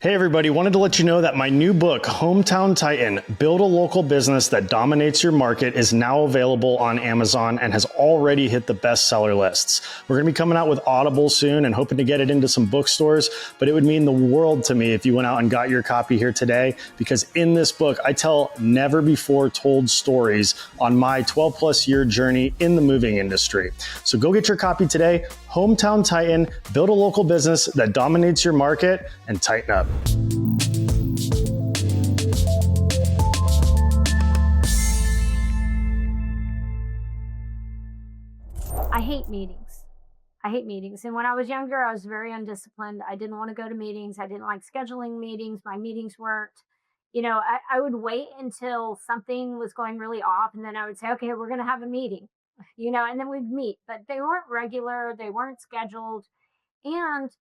Hey everybody, wanted to let you know that my new book, Hometown Titan, Build a Local Business That Dominates Your Market, is now available on Amazon and has already hit the bestseller lists. We're going to be coming out with Audible soon and hoping to get it into some bookstores, but it would mean the world to me if you went out and got your copy here today, because in this book, I tell never before told stories on my 12 plus year journey in the moving industry. So go get your copy today, Hometown Titan, Build a Local Business That Dominates Your Market, and tighten up. I hate meetings. I hate meetings. And when I was younger, I was very undisciplined. I didn't want to go to meetings. I didn't like scheduling meetings. My meetings weren't, I would wait until something was going really off. And then I would say, okay, we're going to have a meeting, and then we'd meet. But they weren't regular, they weren't scheduled. And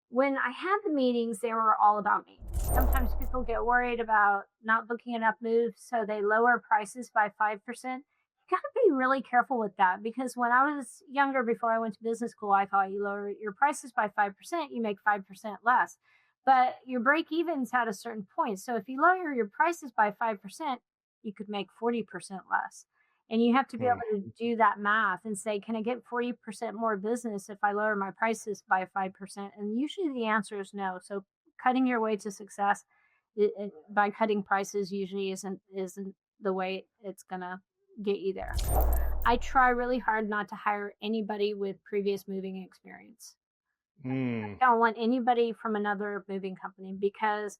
when I had the meetings, they were all about me. Sometimes people get worried about not booking enough moves, so they lower prices by 5%. You got to be really careful with that, because when I was younger, before I went to business school, I thought you lower your prices by 5%, you make 5% less. But your break even's at a certain point. So if you lower your prices by 5%, you could make 40% less. And you have to be able to do that math and say, can I get 40% more business if I lower my prices by 5%? And usually the answer is no. So cutting your way to success by cutting prices usually isn't the way it's going to get you there. I try really hard not to hire anybody with previous moving experience. I don't want anybody from another moving company, because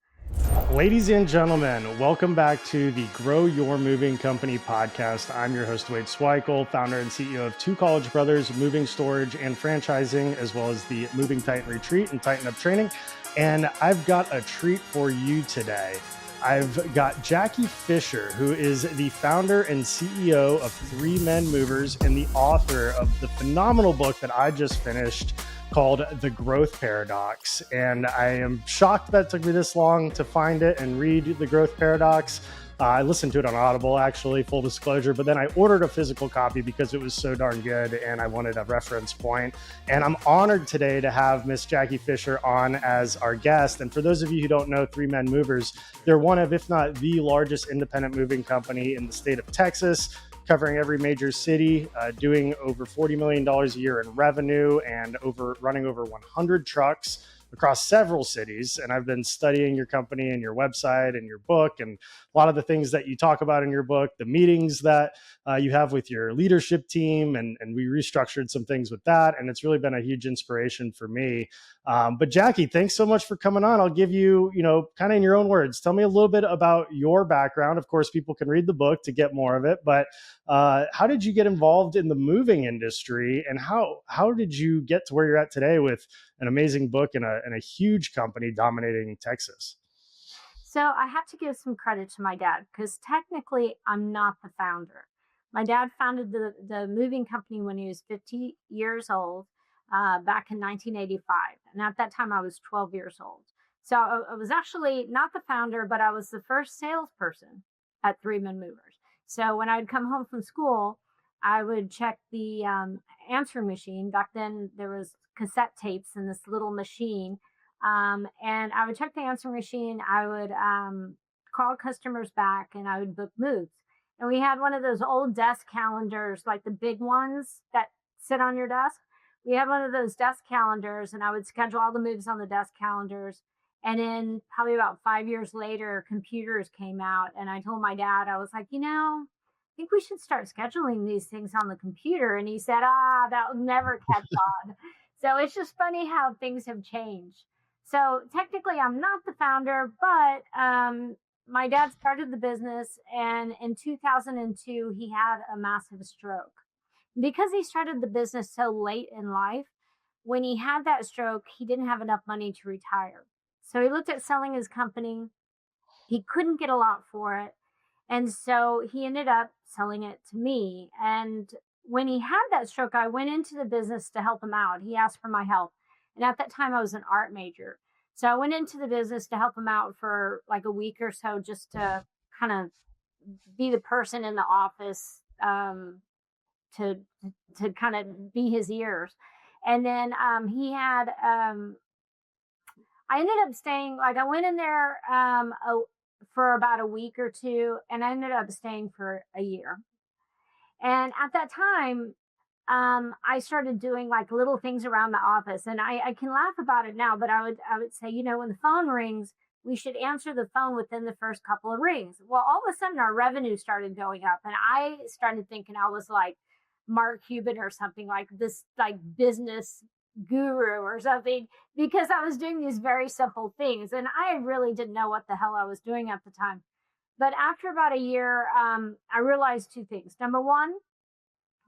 Ladies and gentlemen, welcome back to the Grow Your Moving Company podcast. I'm your host, Wade Sweikel, founder and CEO of Two College Brothers Moving Storage and Franchising, as well as the Moving Titan Retreat and Tighten Up Training. And I've got a treat for you today. I've got Jacky Fischer, who is the founder and CEO of Three Men Movers and the author of the phenomenal book that I just finished called The Growth Paradox. And I am shocked that it took me this long to find it and read The Growth Paradox. I listened to it on Audible, actually, full disclosure, but then I ordered a physical copy because it was so darn good and I wanted a reference point. And I'm honored today to have Miss Jacky Fischer on as our guest. And for those of you who don't know Three Men Movers, they're one of, if not the largest independent moving company in the state of Texas, covering every major city, doing over $40 million a year in revenue and running over 100 trucks across several cities. And I've been studying your company and your website and your book and a lot of the things that you talk about in your book, the meetings that you have with your leadership team. And we restructured some things with that. And it's really been a huge inspiration for me. But Jacky, thanks so much for coming on. I'll give you, kind of in your own words, tell me a little bit about your background. Of course, people can read the book to get more of it, but how did you get involved in the moving industry, and how did you get to where you're at today with an amazing book and a huge company dominating Texas? So I have to give some credit to my dad, because technically I'm not the founder. My dad founded the moving company when he was 50 years old, back in 1985. And at that time I was 12 years old. So I was actually not the founder, but I was the first salesperson at Three Men Movers. So when I'd come home from school, I would check the answering machine. Back then there was cassette tapes in this little machine. And I would check the answering machine. I would call customers back, and I would book moves. And we had one of those old desk calendars, like the big ones that sit on your desk. We had one of those desk calendars, and I would schedule all the moves on the desk calendars. And then probably about 5 years later, computers came out, and I told my dad, I was like, I think we should start scheduling these things on the computer. And he said, that will never catch on. So it's just funny how things have changed. So technically I'm not the founder, but my dad started the business, and in 2002, he had a massive stroke. Because he started the business so late in life, when he had that stroke, he didn't have enough money to retire. So he looked at selling his company. He couldn't get a lot for it. And so he ended up selling it to me. And when he had that stroke, I went into the business to help him out. He asked for my help. And at that time, I was an art major. So I went into the business to help him out for like a week or so, just to kind of be the person in the office, to kind of be his ears. And then I I ended up staying, like I went in there for about a week or two, and I ended up staying for a year. And at that time, I started doing like little things around the office, and I can laugh about it now, but I would say, when the phone rings, we should answer the phone within the first couple of rings. Well, all of a sudden our revenue started going up, and I started thinking I was like Mark Cuban or something, like this like business guru or something, because I was doing these very simple things, and I really didn't know what the hell I was doing at the time. But after about a year, I realized two things. Number one,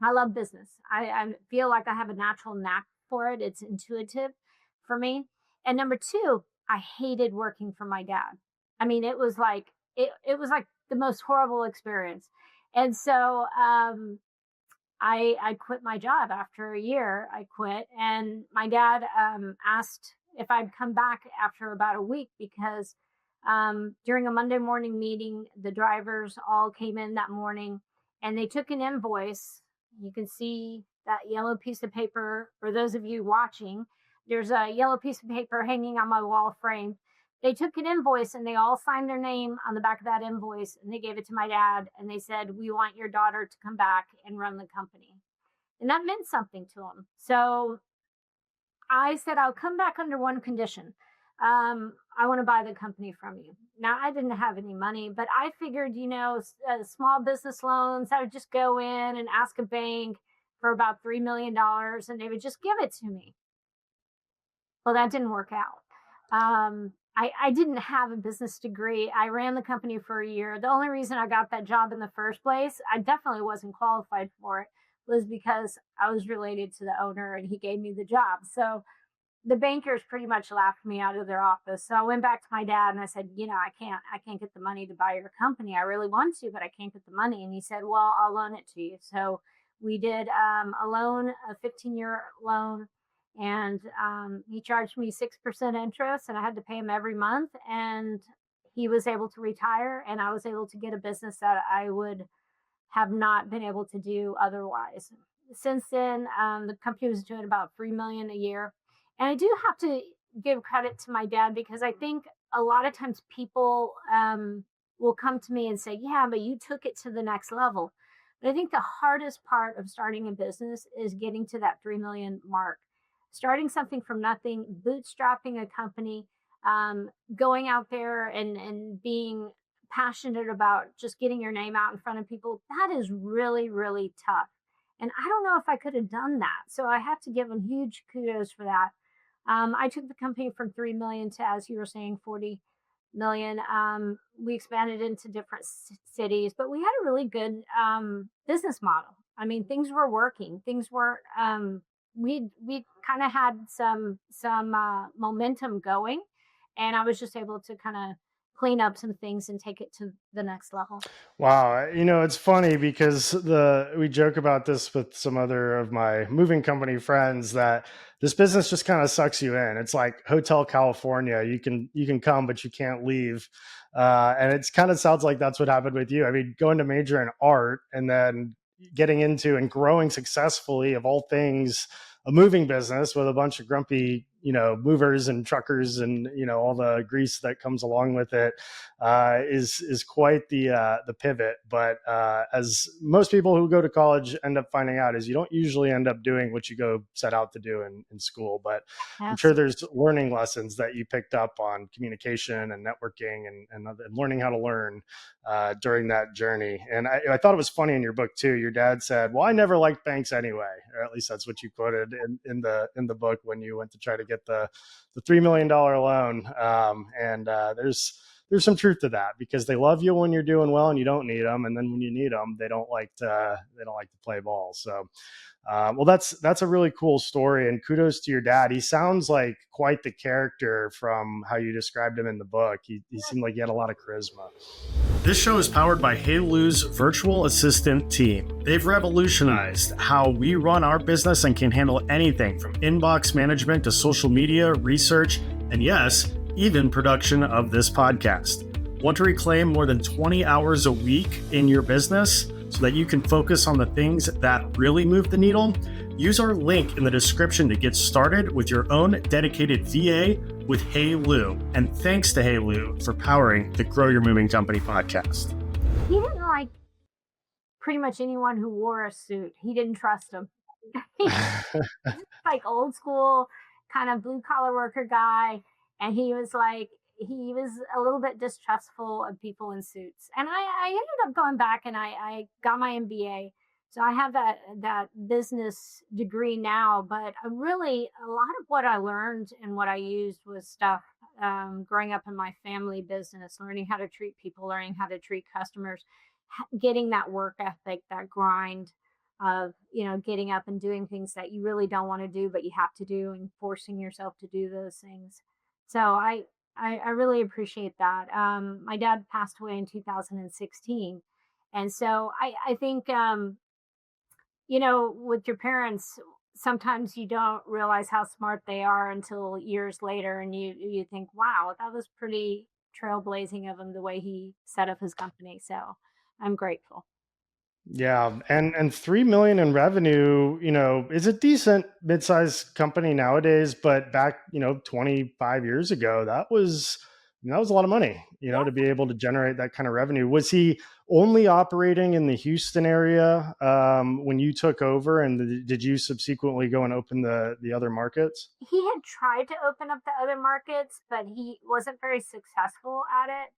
I love business. I feel like I have a natural knack for it. It's intuitive for me. And number two, I hated working for my dad. I mean, it was like the most horrible experience. And so I quit my job after a year. I quit, and my dad asked if I'd come back after about a week, because during a Monday morning meeting, the drivers all came in that morning, and they took an invoice. You can see that yellow piece of paper. For those of you watching, there's a yellow piece of paper hanging on my wall frame. They took an invoice, and they all signed their name on the back of that invoice, and they gave it to my dad, and they said, "We want your daughter to come back and run the company." And that meant something to him. So I said, "I'll come back under one condition. I want to buy the company from you." Now, I didn't have any money, but I figured, small business loans, I would just go in and ask a bank for about $3 million, and they would just give it to me. Well, that didn't work out. I didn't have a business degree. I ran the company for a year. The only reason I got that job in the first place, I definitely wasn't qualified for it, was because I was related to the owner and he gave me the job. So the bankers pretty much laughed me out of their office. So I went back to my dad and I said, I can't get the money to buy your company. I really want to, but I can't get the money. And he said, "Well, I'll loan it to you." So we did a loan, a 15-year loan, and he charged me 6% interest, and I had to pay him every month. And he was able to retire, and I was able to get a business that I would have not been able to do otherwise. Since then, the company was doing about $3 million a year. And I do have to give credit to my dad, because I think a lot of times people will come to me and say, "Yeah, but you took it to the next level." But I think the hardest part of starting a business is getting to that 3 million mark. Starting something from nothing, bootstrapping a company, going out there and being passionate about just getting your name out in front of people, that is really, really tough. And I don't know if I could have done that. So I have to give him huge kudos for that. I took the company from 3 million to, as you were saying, 40 million. We expanded into different cities, but we had a really good business model. I mean, things were working. Things were, we kind of had some momentum going, and I was just able to kind of clean up some things and take it to the next level. Wow. It's funny because we joke about this with some other of my moving company friends, that this business just kind of sucks you in. It's like Hotel California. You can come, but you can't leave. And it's kind of sounds like that's what happened with you. I mean, going to major in art and then getting into and growing successfully, of all things, a moving business with a bunch of grumpy, movers and truckers and, all the grease that comes along with it, is quite the pivot. But as most people who go to college end up finding out, is you don't usually end up doing what you go set out to do in school. But I'm sure there's learning lessons that you picked up on communication and networking and learning how to learn during that journey. And I thought it was funny in your book too. Your dad said, "Well, I never liked banks anyway," or at least that's what you quoted in the book when you went to try to get the $3 million loan. And there's some truth to that, because they love you when you're doing well and you don't need them, and then when you need them, they don't like to play ball. So well, that's a really cool story, and kudos to your dad. He sounds like quite the character from how you described him in the book. He seemed like he had a lot of charisma. This show is powered by HeyLou's virtual assistant team. They've revolutionized how we run our business and can handle anything from inbox management to social media, research, and yes, even production of this podcast. Want to reclaim more than 20 hours a week in your business so that you can focus on the things that really move the needle? Use our link in the description to get started with your own dedicated VA with Hey Lou. And thanks to Hey Lou for powering the Grow Your Moving Company podcast. He didn't like pretty much anyone who wore a suit. He didn't trust them. Like old school kind of blue collar worker guy, and he was a little bit distrustful of people in suits. And I ended up going back and I got my MBA, so I have that business degree now. But really, a lot of what I learned and what I used was stuff growing up in my family business, learning how to treat people, learning how to treat customers, getting that work ethic, that grind of getting up and doing things that you really don't want to do but you have to do, and forcing yourself to do those things. So I really appreciate that. My dad passed away in 2016, and so I think with your parents, sometimes you don't realize how smart they are until years later, and you think, wow, that was pretty trailblazing of him, the way he set up his company. So I'm grateful. Yeah, and 3 million in revenue, is a decent mid-sized company nowadays, but back, 25 years ago, that was a lot of money, Yeah. to be able to generate that kind of revenue. Was he only operating in the Houston area when you took over, and did you subsequently go and open the other markets? He had tried to open up the other markets, but he wasn't very successful at it.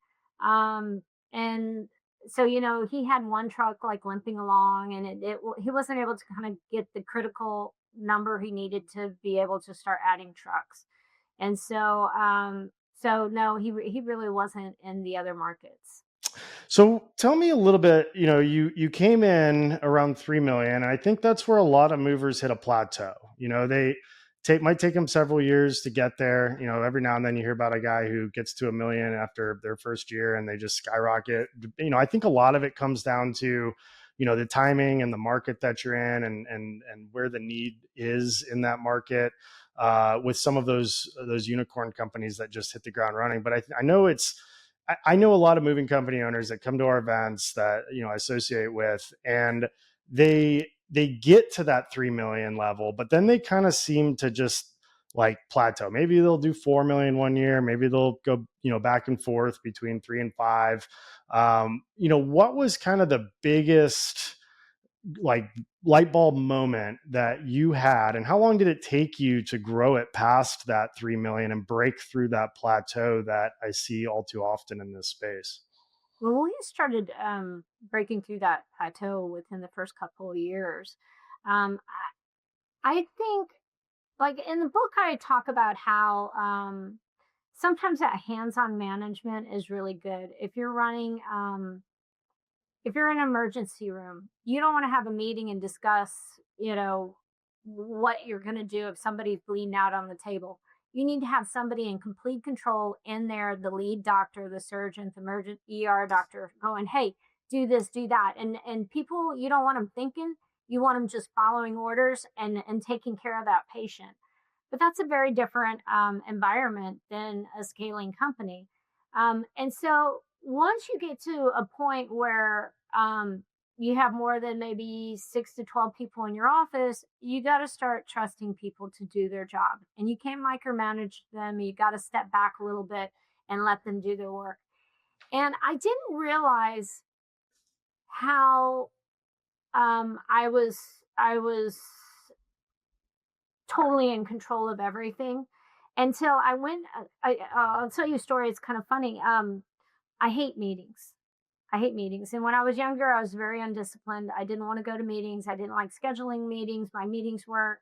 And so, he had one truck like limping along, and he wasn't able to kind of get the critical number he needed to be able to start adding trucks. And so no, he really wasn't in the other markets. So tell me a little bit, you came in around 3 million. I think that's where a lot of movers hit a plateau. They might take them several years to get there. Every now and then you hear about a guy who gets to a million after their first year and they just skyrocket. I think a lot of it comes down to, the timing and the market that you're in, and where the need is in that market. With some of those unicorn companies that just hit the ground running. But I know I know a lot of moving company owners that come to our events that I associate with, and they get to that 3 million level, but then they kind of seem to just like plateau. Maybe they'll do 4 million one year, maybe they'll go back and forth between 3 and 5. What was kind of the biggest like light bulb moment that you had, and how long did it take you to grow it past that 3 million and break through that plateau that I see all too often in this space? Well, we started breaking through that plateau within the first couple of years. I think, like in the book, I talk about how sometimes that hands-on management is really good. If you're in an emergency room, you don't want to have a meeting and discuss, what you're going to do if somebody's bleeding out on the table. You need to have somebody in complete control in there, the lead doctor, the surgeon, the emergent ER doctor, going, hey, do this, do that. And people, you don't want them thinking, you want them just following orders and taking care of that patient. But that's a very different environment than a scaling company. And so once you get to a point where you have more than maybe 6 to 12 people in your office, you got to start trusting people to do their job. And you can't micromanage them. You got to step back a little bit and let them do their work. And I didn't realize how I was totally in control of everything until I went. I'll tell you a story. It's kind of funny. I hate meetings. I hate meetings. And when I was younger, I was very undisciplined. I didn't want to go to meetings. I didn't like scheduling meetings. My meetings weren't,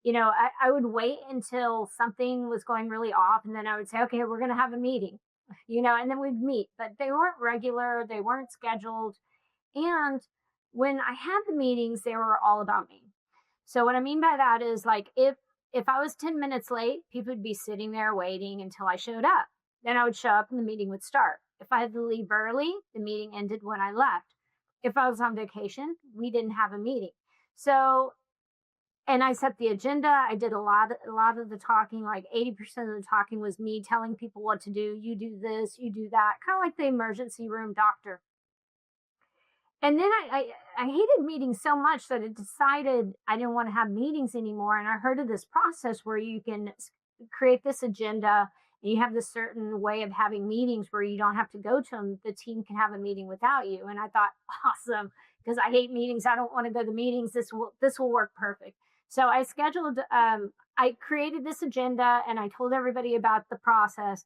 I would wait until something was going really off. And then I would say, okay, we're going to have a meeting, and then we'd meet. But they weren't regular, they weren't scheduled. And when I had the meetings, they were all about me. So what I mean by that is, like, if I was 10 minutes late, people would be sitting there waiting until I showed up. Then I would show up and the meeting would start. If I had to leave early, the meeting ended when I left. If I was on vacation, we didn't have a meeting. So, and I set the agenda. I did a lot of the talking. Like 80% of the talking was me telling people what to do. You do this, you do that, kind of like the emergency room doctor. And then I hated meetings so much that I decided I didn't want to have meetings anymore. And I heard of this process where you can create this agenda and you have this certain way of having meetings where you don't have to go to them. The team can have a meeting without you. And I thought, awesome, because I hate meetings. I don't want to go to meetings. This will work perfect. So I scheduled. I created this agenda and I told everybody about the process.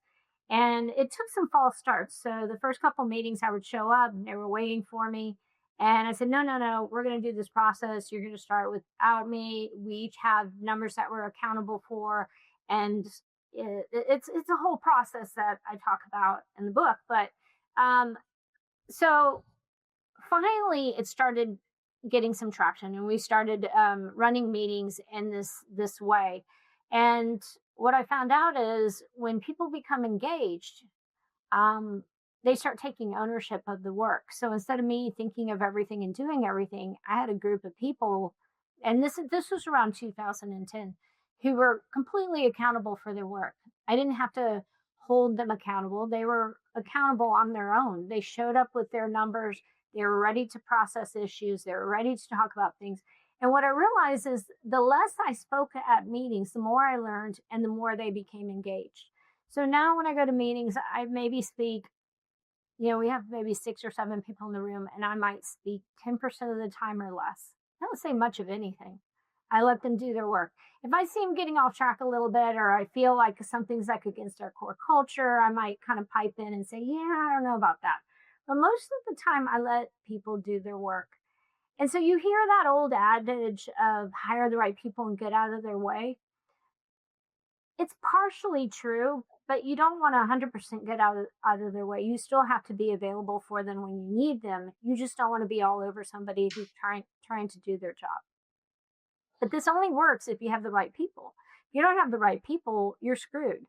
And it took some false starts. So the first couple meetings, I would show up and they were waiting for me, and I said, no, no, no, we're going to do this process. You're going to start without me. We each have numbers that we're accountable for. And it's a whole process that I talk about in the book. But um, so finally, it started getting some traction, and we started running meetings in this way. And what I found out is when people become engaged, um, they start taking ownership of the work. So instead of me thinking of everything and doing everything, I had a group of people, and this was around 2010, who were completely accountable for their work. I didn't have to hold them accountable; they were accountable on their own. They showed up with their numbers. They were ready to process issues. They were ready to talk about things. And what I realized is the less I spoke at meetings, the more I learned and the more they became engaged. So now when I go to meetings, I maybe speak, we have maybe 6 or 7 people in the room, and I might speak 10% of the time or less. I don't say much of anything. I let them do their work. If I see them getting off track a little bit, or I feel like something's like against our core culture, I might kind of pipe in and say, yeah, I don't know about that. But most of the time, I let people do their work. And so you hear that old adage of hire the right people and get out of their way. It's partially true, but you don't want to 100% get out of their way. You still have to be available for them when you need them. You just don't want to be all over somebody who's trying to do their job. But this only works if you have the right people. If you don't have the right people, you're screwed,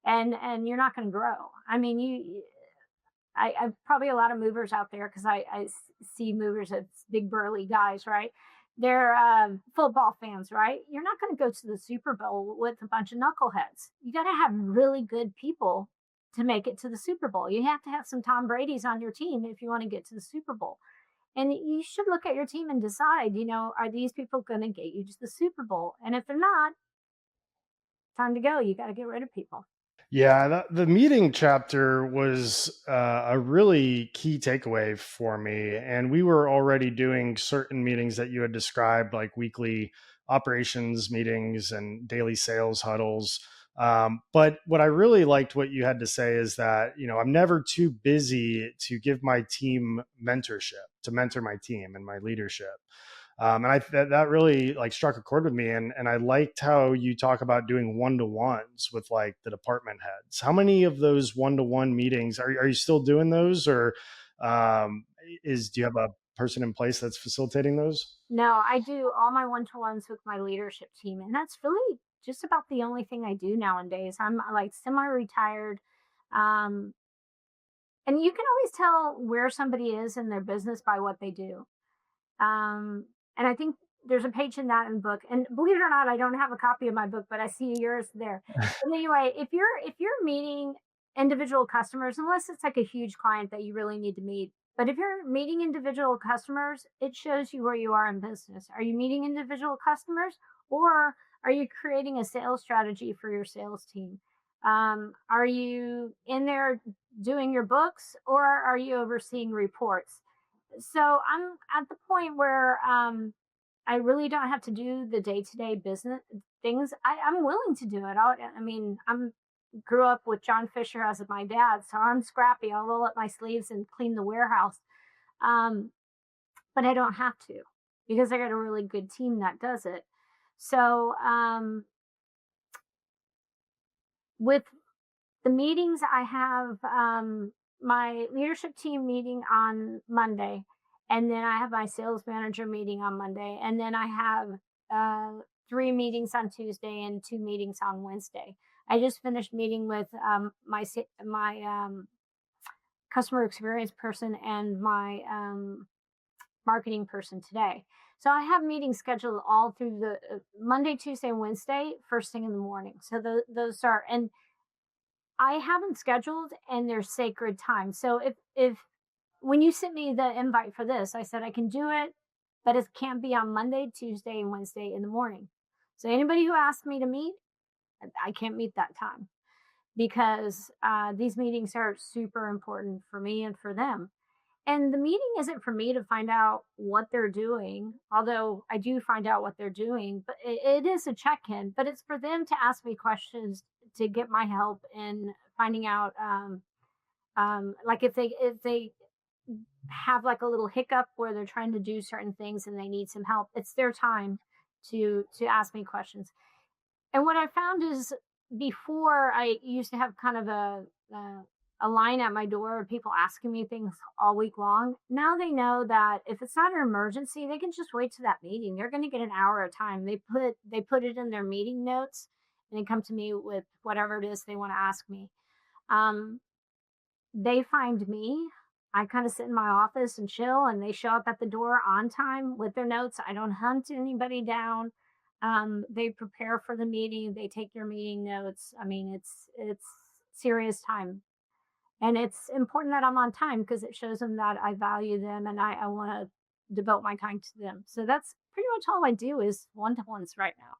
and you're not going to grow. I mean, I probably a lot of movers out there because I see movers as big burly guys, right? They're football fans, right? You're not going to go to the Super Bowl with a bunch of knuckleheads. You got to have really good people to make it to the Super Bowl. You have to have some Tom Brady's on your team if you want to get to the Super Bowl. And you should look at your team and decide, are these people going to get you to the Super Bowl? And if they're not, time to go. You got to get rid of people. Yeah, the meeting chapter was a really key takeaway for me. And we were already doing certain meetings that you had described, like weekly operations meetings and daily sales huddles. But what I really liked what you had to say is that, I'm never too busy to give my team mentorship, to mentor my team and my leadership. And that really like struck a chord with me. And I liked how you talk about doing one-to-ones with like the department heads. How many of those one-to-one meetings are you still doing those, or do you have a person in place that's facilitating those? No, I do all my one-to-ones with my leadership team, and that's really just about the only thing I do nowadays. I'm like semi-retired, um, and you can always tell where somebody is in their business by what they do. And I think there's a page in that in the book. And believe it or not, I don't have a copy of my book, but I see yours there. But anyway, if you're meeting individual customers, unless it's like a huge client that you really need to meet, but if you're meeting individual customers, it shows you where you are in business. Are you meeting individual customers, or are you creating a sales strategy for your sales team? Are you in there doing your books, or are you overseeing reports? So I'm at the point where I really don't have to do the day to day business things. I'm willing to do it. I mean, I'm grew up with John Fisher as my dad, so I'm scrappy. I'll roll up my sleeves and clean the warehouse, um, but I don't have to because I got a really good team that does it. So with the meetings, I have my leadership team meeting on Monday, and then I have my sales manager meeting on Monday, and then I have 3 meetings on Tuesday and 2 meetings on Wednesday. I just finished meeting with my customer experience person and my marketing person today. So I have meetings scheduled all through the Monday, Tuesday, and Wednesday, first thing in the morning. So those are, and I haven't scheduled, and they're sacred time. So if when you sent me the invite for this, I said I can do it, but it can't be on Monday, Tuesday, and Wednesday in the morning. So anybody who asked me to meet, I can't meet that time because these meetings are super important for me and for them. And the meeting isn't for me to find out what they're doing, although I do find out what they're doing, but it is a check in, but it's for them to ask me questions to get my help in finding out, like if they have like a little hiccup where they're trying to do certain things and they need some help, it's their time to ask me questions. And what I found is before I used to have kind of a line at my door of people asking me things all week long. Now they know that if it's not an emergency, they can just wait to that meeting. They're going to get an hour at a time. They put it in their meeting notes and they come to me with whatever it is they want to ask me. Um, they find me. I kind of sit in my office and chill, and they show up at the door on time with their notes. I don't hunt anybody down. They prepare for the meeting. They take their meeting notes. I mean, it's serious time, and it's important that I'm on time because it shows them that I value them and I want to devote my time to them. So that's pretty much all I do is one-to-ones right now.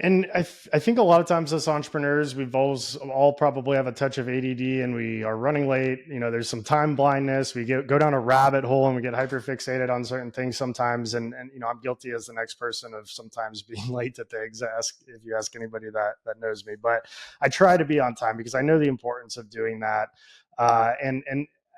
And I think a lot of times as entrepreneurs, we've all probably have a touch of ADD and we are running late. There's some time blindness. We go down a rabbit hole and we get hyper fixated on certain things sometimes. And I'm guilty as the next person of sometimes being late to things. If you ask anybody that knows me, but I try to be on time because I know the importance of doing that. And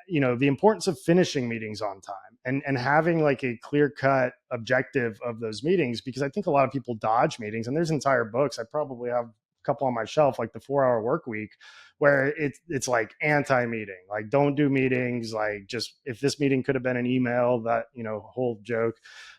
the importance of finishing meetings on time and having like a clear cut objective of those meetings, because I think a lot of people dodge meetings, and there's entire books. I probably have a couple on my shelf, like the 4-Hour Work Week, where it's like anti-meeting, like don't do meetings. Like just, if this meeting could have been an email, that, whole joke.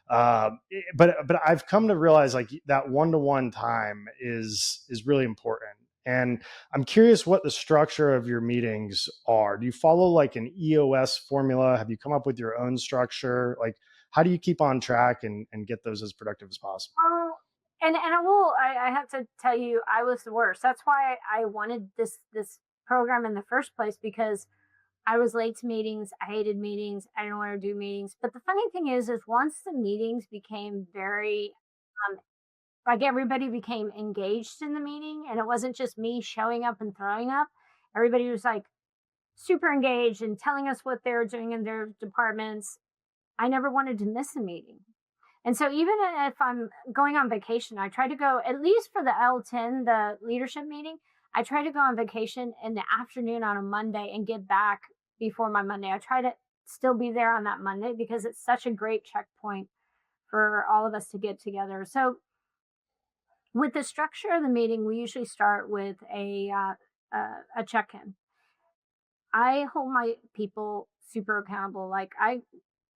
But I've come to realize like that one-to-one time is really important. And I'm curious what the structure of your meetings are. Do you follow like an EOS formula? Have you come up with your own structure? Like, how do you keep on track and get those as productive as possible? Oh, I have to tell you, I was the worst. That's why I wanted this program in the first place, because I was late to meetings. I hated meetings. I didn't want to do meetings. But the funny thing is once the meetings became very, um, like everybody became engaged in the meeting, and it wasn't just me showing up and throwing up. Everybody was like super engaged and telling us what they were doing in their departments. I never wanted to miss a meeting. And so even if I'm going on vacation, I try to go at least for the L10, the leadership meeting. I try to go on vacation in the afternoon on a Monday and get back before my Monday. I try to still be there on that Monday because it's such a great checkpoint for all of us to get together. So with the structure of the meeting, we usually start with a check-in. I hold my people super accountable. Like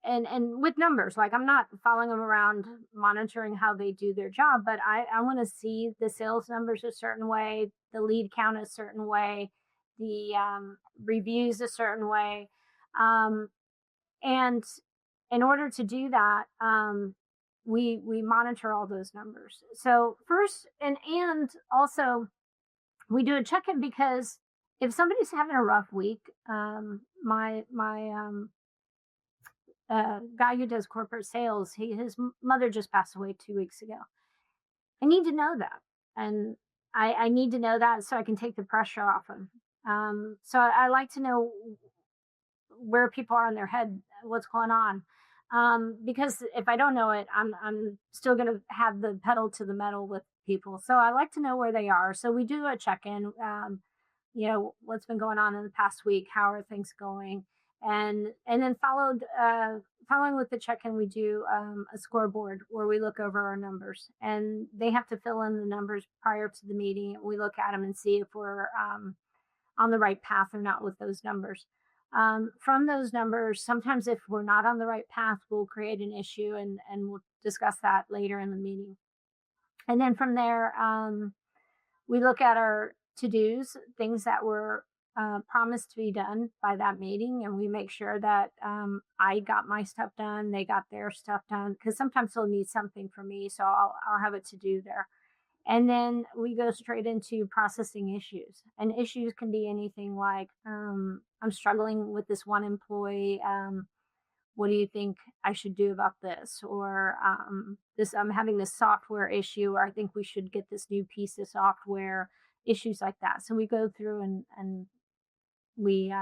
and with numbers, like I'm not following them around monitoring how they do their job, but I want to see the sales numbers a certain way, the lead count a certain way, the reviews a certain way, um, and in order to do that, we monitor all those numbers. So first, and also we do a check-in because if somebody's having a rough week, my guy who does corporate sales, his mother just passed away 2 weeks ago. I need to know that, and I need to know that so I can take the pressure off him. So I like to know where people are in their head, what's going on, because if I don't know it, I'm still going to have the pedal to the metal with people. So I like to know where they are. So we do a check in. What's been going on in the past week, how are things going, and then following with the check-in, we do a scoreboard where we look over our numbers, and they have to fill in the numbers prior to the meeting. We look at them and see if we're on the right path or not with those numbers. From those numbers, sometimes if we're not on the right path, we'll create an issue, and we'll discuss that later in the meeting. And then from there, we look at our to-dos, things that were promised to be done by that meeting, and we make sure that I got my stuff done, they got their stuff done, because sometimes they'll need something from me, so I'll have a to-do there. And then we go straight into processing issues. And issues can be anything like, I'm struggling with this one employee. What do you think I should do about this? Or this, I'm having this software issue, or I think we should get this new piece of software, issues like that. So we go through and we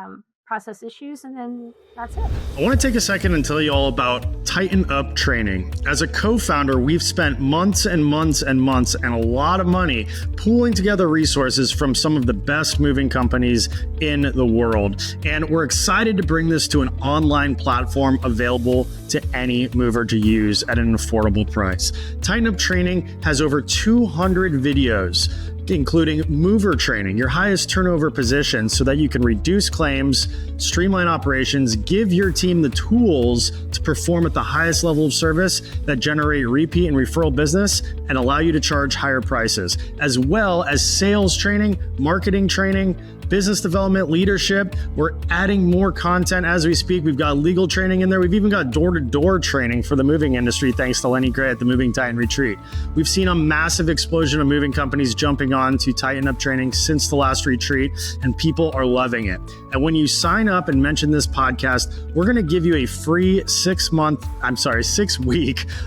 process issues, and then that's it. I want to take a second and tell you all about Tighten Up Training. As a co-founder, we've spent months and months and months and a lot of money pooling together resources from some of the best moving companies in the world. And we're excited to bring this to an online platform available to any mover to use at an affordable price. Tighten Up Training has over 200 videos, including mover training, your highest turnover position, so that you can reduce claims, streamline operations, give your team the tools to perform at the highest level of service that generate repeat and referral business and allow you to charge higher prices, as well as sales training, marketing training, business development, leadership. We're adding more content as we speak. We've got legal training in there. We've even got door-to-door training for the moving industry, thanks to Lenny Gray at the Moving Titan Retreat. We've seen a massive explosion of moving companies jumping on to Tighten Up Training since the last retreat, and people are loving it. And when you sign up and mention this podcast, we're going to give you a free 6-week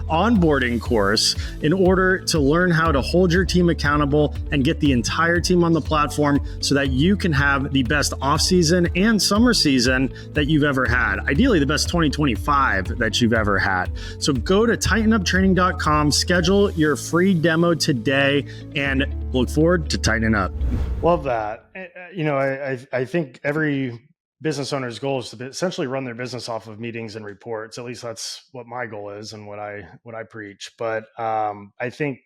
onboarding course in order to learn how to hold your team accountable and get the entire team on the platform so that you can have the best off-season and summer season that you've ever had. Ideally, the best 2025 that you've ever had. So go to tightenuptraining.com, schedule your free demo today, and look forward to tightening up. Love that. I think every business owner's goal is to essentially run their business off of meetings and reports. At least that's what my goal is and what I preach. But I think,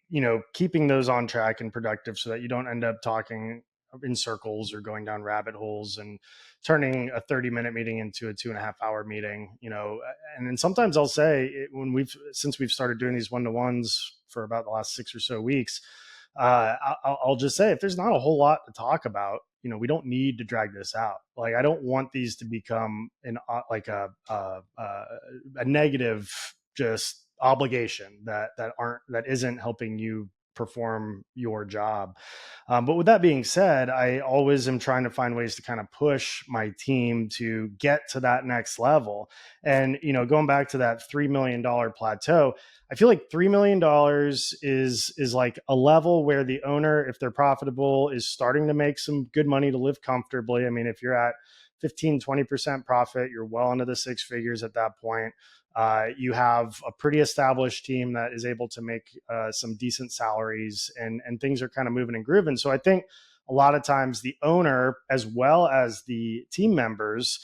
keeping those on track and productive so that you don't end up talking in circles or going down rabbit holes and turning a 30-minute meeting into a 2.5-hour meeting, and then sometimes I'll say since we've started doing these one-to-ones for about the last 6 or so weeks, I'll just say, if there's not a whole lot to talk about, we don't need to drag this out. Like, I don't want these to become a negative just obligation that isn't helping you perform your job. But with that being said, I always am trying to find ways to kind of push my team to get to that next level. And, going back to that $3 million plateau, I feel like $3 million is like a level where the owner, if they're profitable, is starting to make some good money to live comfortably. I mean, if you're at 15-20% profit, you're well into the 6 figures at that point. You have a pretty established team that is able to make some decent salaries, and things are kind of moving and grooving. So I think a lot of times the owner, as well as the team members,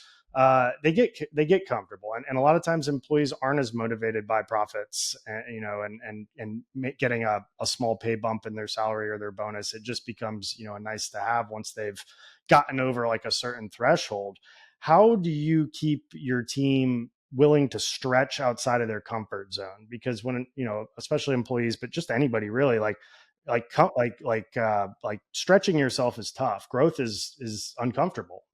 they get comfortable, and a lot of times employees aren't as motivated by profits, and getting a small pay bump in their salary or their bonus. It just becomes a nice to have once they've gotten over like a certain threshold. How do you keep your team willing to stretch outside of their comfort zone? Because when especially employees, but just anybody really, like stretching yourself is tough. Growth is uncomfortable.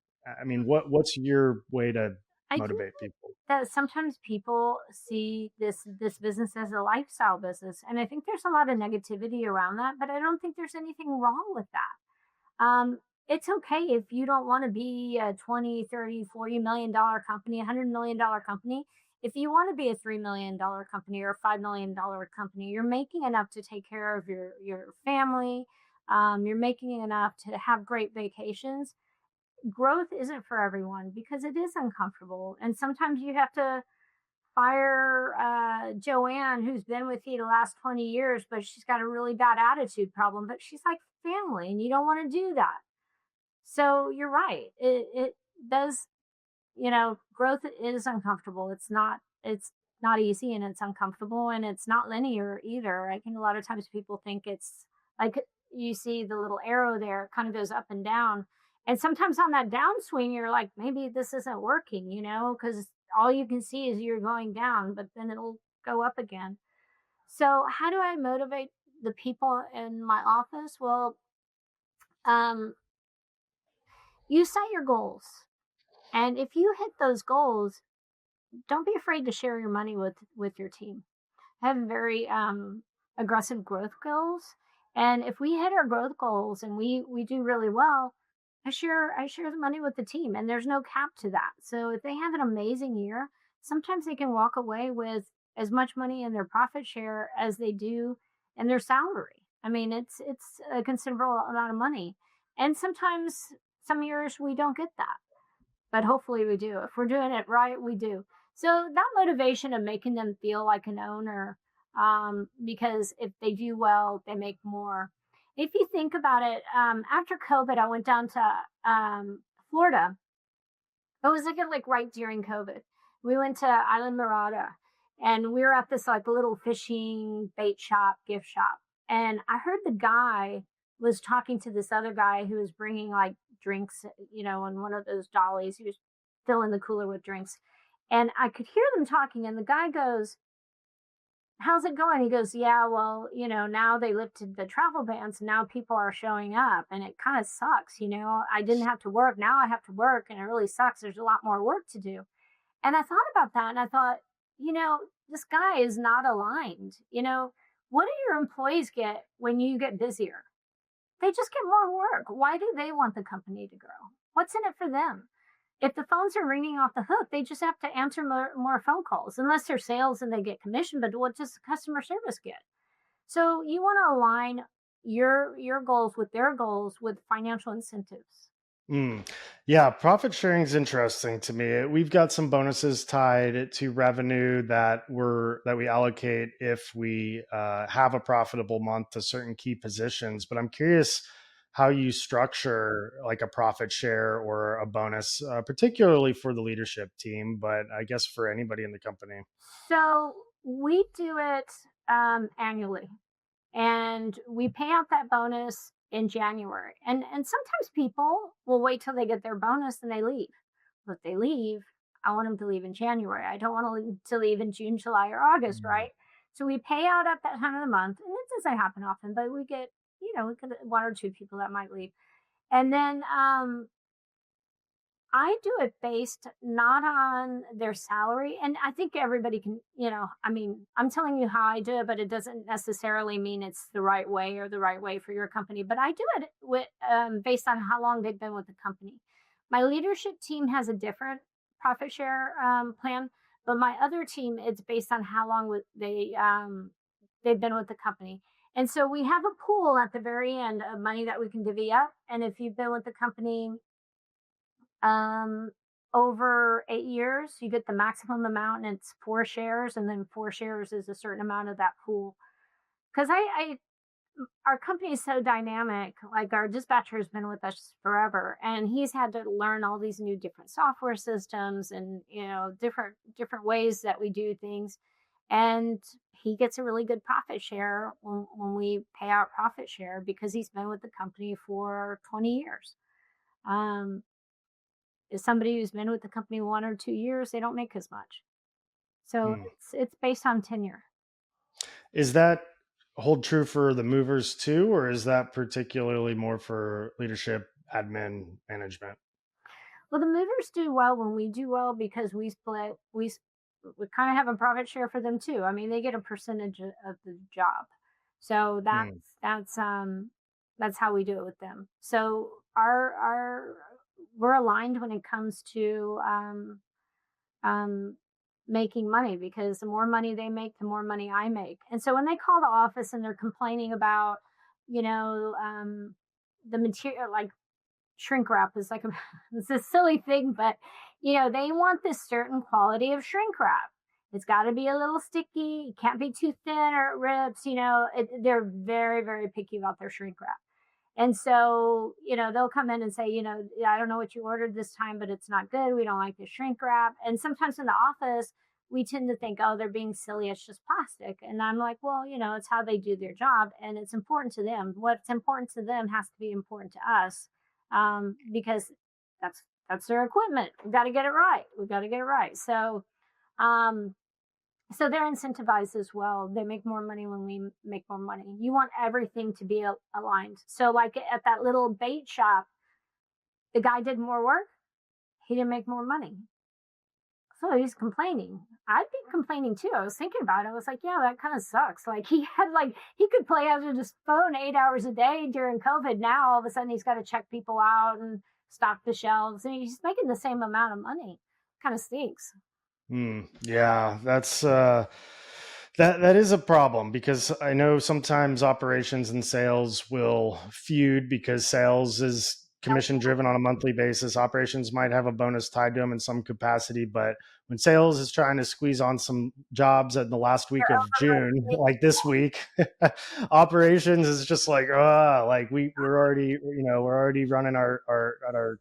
I mean, what's your way to I think motivate people? that sometimes people see this business as a lifestyle business, and I think there's a lot of negativity around that, but I don't think there's anything wrong with that. It's okay if you don't want to be a 20, 30, $40 million company, $100 million company. If you want to be a $3 million company or a $5 million company, you're making enough to take care of your family. You're making enough to have great vacations. Growth isn't for everyone because it is uncomfortable, and sometimes you have to fire Joanne, who's been with you the last 20 years, but she's got a really bad attitude problem, but she's like family, and you don't want to do that. So you're right. It does, growth is uncomfortable. It's not easy, and it's uncomfortable, and it's not linear either. I think a lot of times people think it's like, you see the little arrow there, it kind of goes up and down. And sometimes on that downswing, you're like, maybe this isn't working, because all you can see is you're going down, but then it'll go up again. So how do I motivate the people in my office? Well, um, you set your goals. And if you hit those goals, don't be afraid to share your money with your team. Have very aggressive growth goals, And if we hit our growth goals and we do really well, I share the money with the team, and there's no cap to that. So if they have an amazing year, sometimes they can walk away with as much money in their profit share as they do in their salary. I mean, it's a considerable amount of money. And sometimes some years we don't get that, but hopefully we do. If we're doing it right, we do. So that motivation of making them feel like an owner, because if they do well, they make more. If you think about it, after COVID, I went down to Florida. It was like right during COVID. We went to Island Mirada, and we were at this like little fishing bait shop, gift shop. And I heard the guy was talking to this other guy who was bringing like drinks, in one of those dollies. He was filling the cooler with drinks. And I could hear them talking, and the guy goes, "How's it going?" He goes, "Yeah, well, now they lifted the travel bans. And now people are showing up, and it kind of sucks. I didn't have to work. Now I have to work, and it really sucks. There's a lot more work to do." And I thought about that, and I thought, this guy is not aligned. What do your employees get when you get busier? They just get more work. Why do they want the company to grow? What's in it for them? If the phones are ringing off the hook, they just have to answer more phone calls, unless they're sales and they get commission. But what does customer service get? So you want to align your goals with their goals with financial incentives. Mm. Yeah, profit sharing is interesting to me. We've got some bonuses tied to revenue that we allocate if we have a profitable month to certain key positions. But I'm curious how you structure like a profit share or a bonus, particularly for the leadership team, but I guess for anybody in the company. So we do it annually, and we pay out that bonus in January. And sometimes people will wait till they get their bonus and they leave. But if they leave, I want them to leave in January. I don't want them to leave in June, July, or August, Mm. right? So we pay out at that time of the month, and it doesn't happen often, but we get one or two people that might leave, and then I do it based not on their salary. And I think everybody can, I mean, I'm telling you how I do it, but it doesn't necessarily mean it's the right way or the right way for your company. But I do it based on how long they've been with the company. My leadership team has a different profit share plan, but my other team, it's based on how long they've been with the company. And so we have a pool at the very end of money that we can divvy up. And if you've been with the company um, over 8 years, you get the maximum amount, and it's 4 shares, and then 4 shares is a certain amount of that pool. Because our company is so dynamic. Like our dispatcher has been with us forever, and he's had to learn all these new different software systems and different ways that we do things. And he gets a really good profit share when we pay out profit share because he's been with the company for 20 years. Um, is somebody who's been with the company 1 or 2 years, they don't make as much. So Mm. it's based on tenure. Is that hold true for the movers too, or is that particularly more for leadership, admin, management? Well, the movers do well when we do well because we kind of have a profit share for them too. I mean, they get a percentage of the job. So Mm. that's how we do it with them. So our we're aligned when it comes to um, making money, because the more money they make, the more money I make. And so when they call the office and they're complaining about, you know, um, the material, like shrink wrap is like it's a silly thing, but they want this certain quality of shrink wrap. It's got to be a little sticky. It can't be too thin or it rips. They're very, very picky about their shrink wrap. And so, they'll come in and say, "Yeah, I don't know what you ordered this time, but it's not good. We don't like the shrink wrap." And sometimes in the office, we tend to think, "Oh, they're being silly. It's just plastic." And I'm like, "Well, it's how they do their job, and it's important to them. What's important to them has to be important to us, because that's their equipment. We've got to get it right. We've got to get it right." Um, so they're incentivized as well. They make more money when we make more money. You want everything to be aligned. So, like at that little bait shop, the guy did more work. He didn't make more money. So he's complaining. I'd be complaining too. I was thinking about it. I was like, yeah, that kind of sucks. Like he could play out of his phone 8 hours a day during COVID. Now all of a sudden he's got to check people out and stock the shelves. And he's making the same amount of money. Kind of stinks. Yeah, that is a problem because I know sometimes operations and sales will feud because sales is commission driven on a monthly basis. Operations might have a bonus tied to them in some capacity, but when sales is trying to squeeze on some jobs in the last week of June, like this week, operations is just like we're already running our at our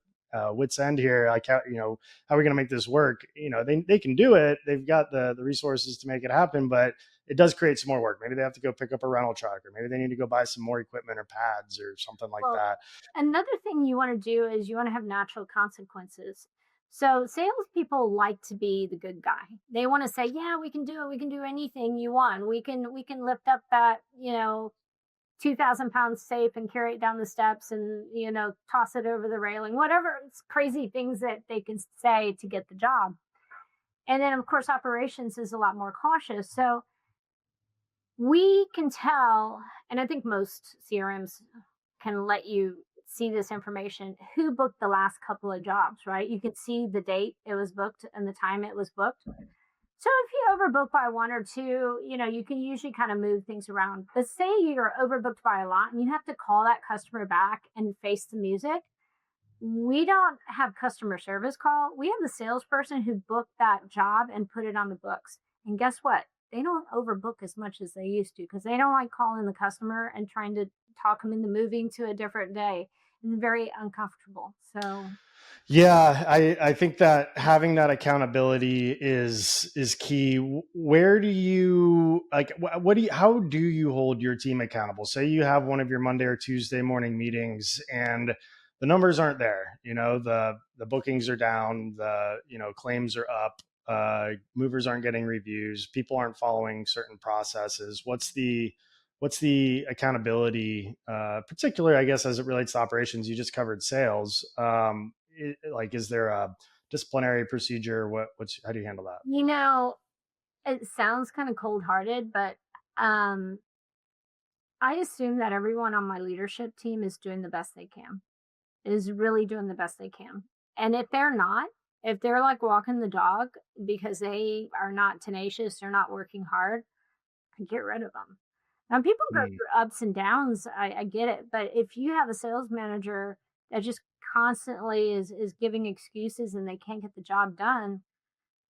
wits end here. Like how are we going to make this work? They can do it. They've got the resources to make it happen, but it does create some more work. Maybe they have to go pick up a rental truck, or maybe they need to go buy some more equipment or pads or something like Well, that. another thing you want to do is you want to have natural consequences. So salespeople like to be the good guy. They want to say, "Yeah, we can do it. We can do anything you want. We can lift up that 2,000 pound safe and carry it down the steps, and toss it over the railing." Whatever it's crazy things that they can say to get the job. And then of course operations is a lot more cautious. So we can tell, and I think most CRMs can let you see this information, who booked the last couple of jobs, right? You can see the date it was booked and the time it was booked. So if you overbook by one or two, you can usually kind of move things around. But say you're overbooked by a lot and you have to call that customer back and face the music. We don't have customer service call. We have the salesperson who booked that job and put it on the books. And guess what? They don't overbook as much as they used to because they don't like calling the customer and trying to talk them into moving to a different day. It's very uncomfortable. So Yeah, I think that having that accountability is key. Where do you like what do you how do you hold your team accountable? Say you have one of your Monday or Tuesday morning meetings and the numbers aren't there. The bookings are down, the claims are up, movers aren't getting reviews, people aren't following certain processes. What's the accountability, particularly, I guess, as it relates to operations? You just covered sales. Is there a disciplinary procedure? How do you handle that? you know, it sounds kind of cold hearted, but um, I assume that everyone on my leadership team is doing the best they can. Is really doing the best they can. And if they're not, if they're like walking the dog because they are not tenacious, they're not working hard, I get rid of them. Now, people go Hmm. through ups and downs. I get it. But if you have a sales manager that just constantly is giving excuses and they can't get the job done,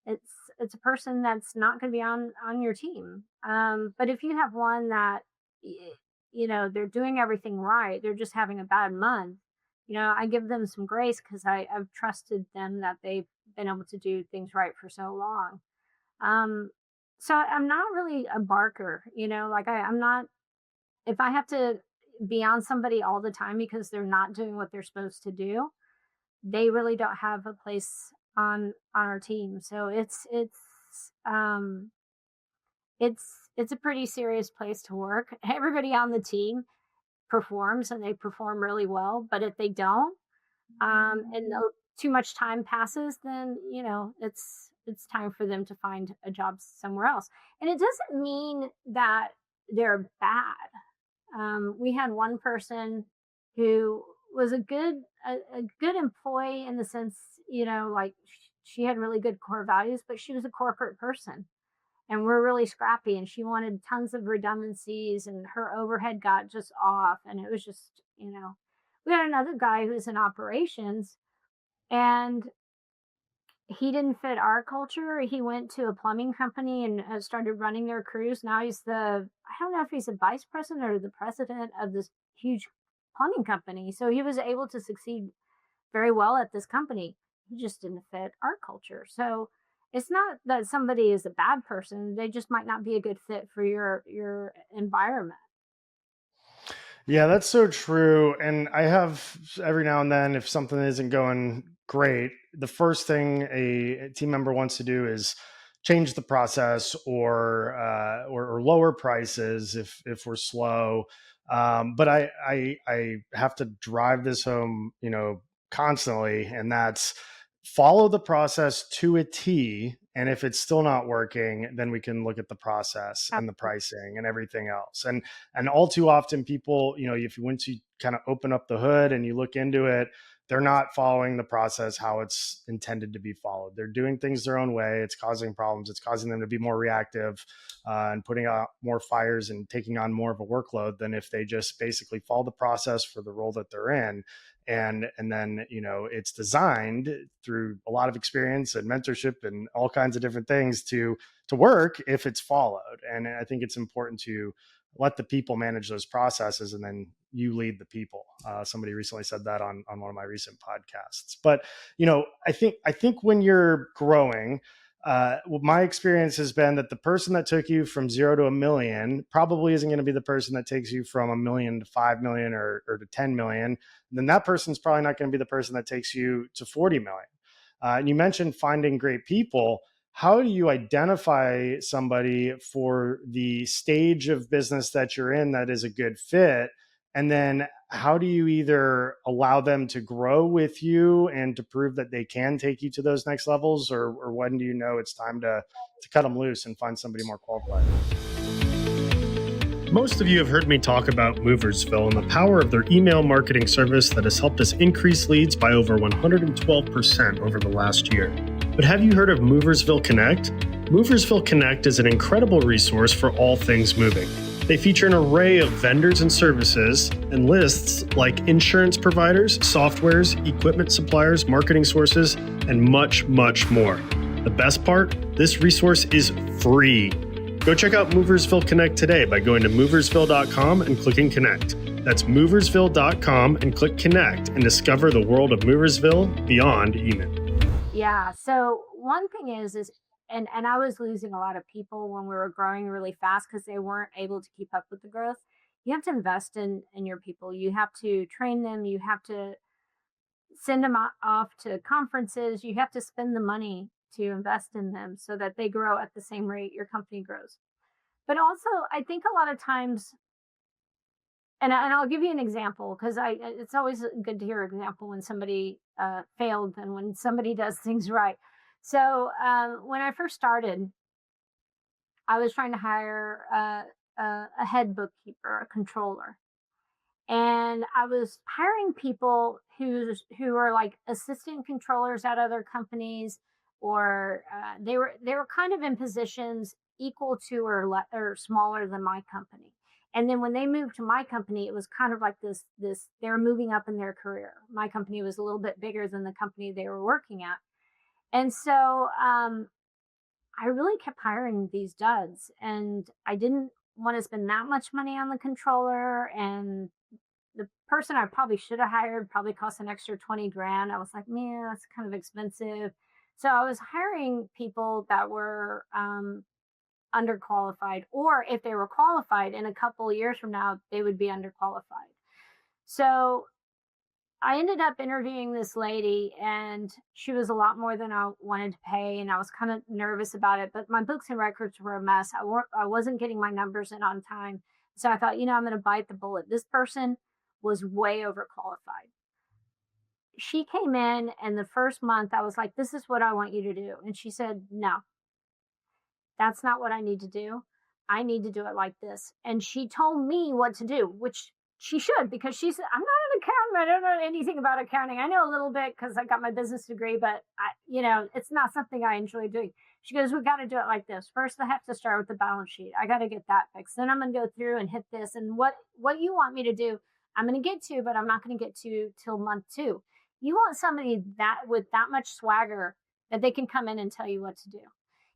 it's a person that's not going to be on your team. But if you have one that they're doing everything right, they're just having a bad month. I give them some grace because I've trusted them that they've been able to do things right for so long. Um, so I'm not really a barker. Like I'm not. If I have to be on somebody all the time because they're not doing what they're supposed to do, they really don't have a place on our team. So um it's a pretty serious place to work. Everybody on the team performs and they perform really well, but if they don't, and too much time passes, then it's time for them to find a job somewhere else. And it doesn't mean that they're bad. We had one person who was a good employee in the sense, like she had really good core values, but she was a corporate person and we're really scrappy and she wanted tons of redundancies and her overhead got just off and it was just, we had another guy who was in operations and he didn't fit our culture. He went to a plumbing company and started running their crews. Now he's I don't know if he's the vice president or the president of this huge plumbing company. So he was able to succeed very well at this company. He just didn't fit our culture. So it's not that somebody is a bad person. They just might not be a good fit for your environment. Yeah, that's so true. And I have every now and then, if something isn't going great, the first thing a team member wants to do is change the process or lower prices if we're slow. But I have to drive this home, constantly, and that's follow the process to a T And if it's still not working, then we can look at the process and the Absolutely. pricing and everything else. And all too often people, if you once you kind of open up the hood and you look into it, they're not following the process how it's intended to be followed. They're doing things their own way. It's causing problems. It's causing them to be more reactive and putting out more fires and taking on more of a workload than if they just basically follow the process for the role that they're in. And then it's designed through a lot of experience and mentorship and all kinds of different things to work if it's followed. And I think it's important to let the people manage those processes, and then you lead the people. Somebody recently said that on one of my recent podcasts. But I think when you're growing, my experience has been that the person that took you from 0 to 1 million probably isn't going to be the person that takes you from 1 million to 5 million or to 10 million. And then that person's probably not going to be the person that takes you to 40 million. And you mentioned finding great people. How do you identify somebody for the stage of business that you're in that is a good fit? And then how do you either allow them to grow with you and to prove that they can take you to those next levels, or when do you know it's time to cut them loose and find somebody more qualified? Most of you have heard me talk about Moversville and the power of their email marketing service that has helped us increase leads by over 112% over the last year. But have you heard of Moversville Connect? Moversville Connect is an incredible resource for all things moving. They feature an array of vendors and services and lists like insurance providers, softwares, equipment suppliers, marketing sources, and much, much more. The best part? This resource is free. Go check out Moversville Connect today by going to moversville.com and clicking Connect. That's moversville.com and click Connect and discover the world of Moversville beyond email. Yeah. So one thing is and I was losing a lot of people when we were growing really fast because they weren't able to keep up with the growth. You have to invest in your people. You have to train them. You have to send them off to conferences. You have to spend the money to invest in them so that they grow at the same rate your company grows. But also, I think a lot of times, and I'll give you an example because it's always good to hear an example when somebody failed and when somebody does things right. So when I first started, I was trying to hire a head bookkeeper, a controller, and I was hiring people who are like assistant controllers at other companies, or they were kind of in positions equal to or smaller than my company. And then when they moved to my company, it was kind of like this they were moving up in their career. My company was a little bit bigger than the company they were working at, and so I really kept hiring these duds, and I didn't want to spend that much money on the controller, and the person I probably should have hired probably cost an extra 20 grand. I was like, man, that's kind of expensive. So I was hiring people that were underqualified, or if they were qualified in a couple of years from now, they would be underqualified. So I ended up interviewing this lady, and she was a lot more than I wanted to pay, and I was kind of nervous about it. But my books and records were a mess. I wasn't getting my numbers in on time, so I thought, I'm going to bite the bullet. This person was way overqualified. She came in, and the first month I was like, "This is what I want you to do," and she said, "No, that's not what I need to do. I need to do it like this." And she told me what to do, which she should, because she said, "I'm not an accountant. I don't know anything about accounting. I know a little bit because I got my business degree, but it's not something I enjoy doing." She goes, "We got to do it like this. First, I have to start with the balance sheet. I got to get that fixed. Then I'm going to go through and hit this. And what you want me to do, I'm going to get to, but I'm not going to get to till month 2. You want somebody that with that much swagger that they can come in and tell you what to do.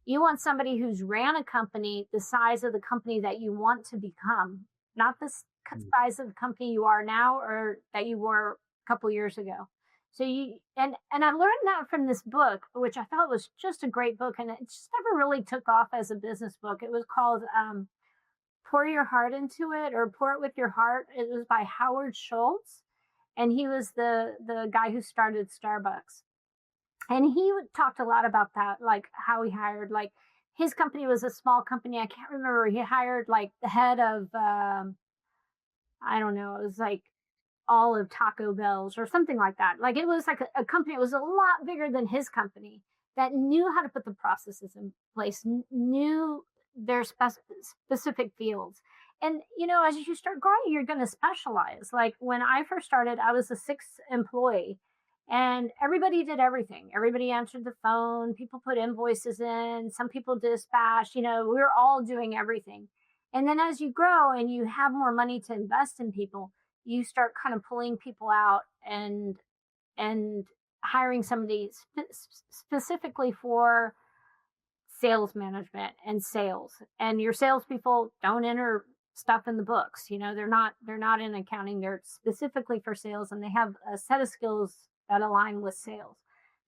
You want somebody who's ran a company the size of the company that you want to become, not the size of the company you are now or that you were a couple years ago." So and I learned that from this book, which I thought was just a great book, and it just never really took off as a business book. It was called "Pour Your Heart Into It" or "Pour It with Your Heart." It was by Howard Schultz, and he was the guy who started Starbucks. And he talked a lot about that, like how he hired, like his company was a small company. I can't remember. He hired like the head of, I don't know, it was like all of Taco Bell's or something like that. Like it was like a company, it was a lot bigger than his company. that knew how to put the processes in place, knew their specific fields. And as you start growing, you're going to specialize. Like when I first started, I was the sixth employee, and everybody did everything. Everybody answered the phone, people put invoices in, some people dispatch. We were all doing everything. And then as you grow and you have more money to invest in people, you start kind of pulling people out and hiring somebody specifically for sales management and sales. And your salespeople don't enter stuff in the books. They're not in accounting. They're specifically for sales, and they have a set of skills that align with sales.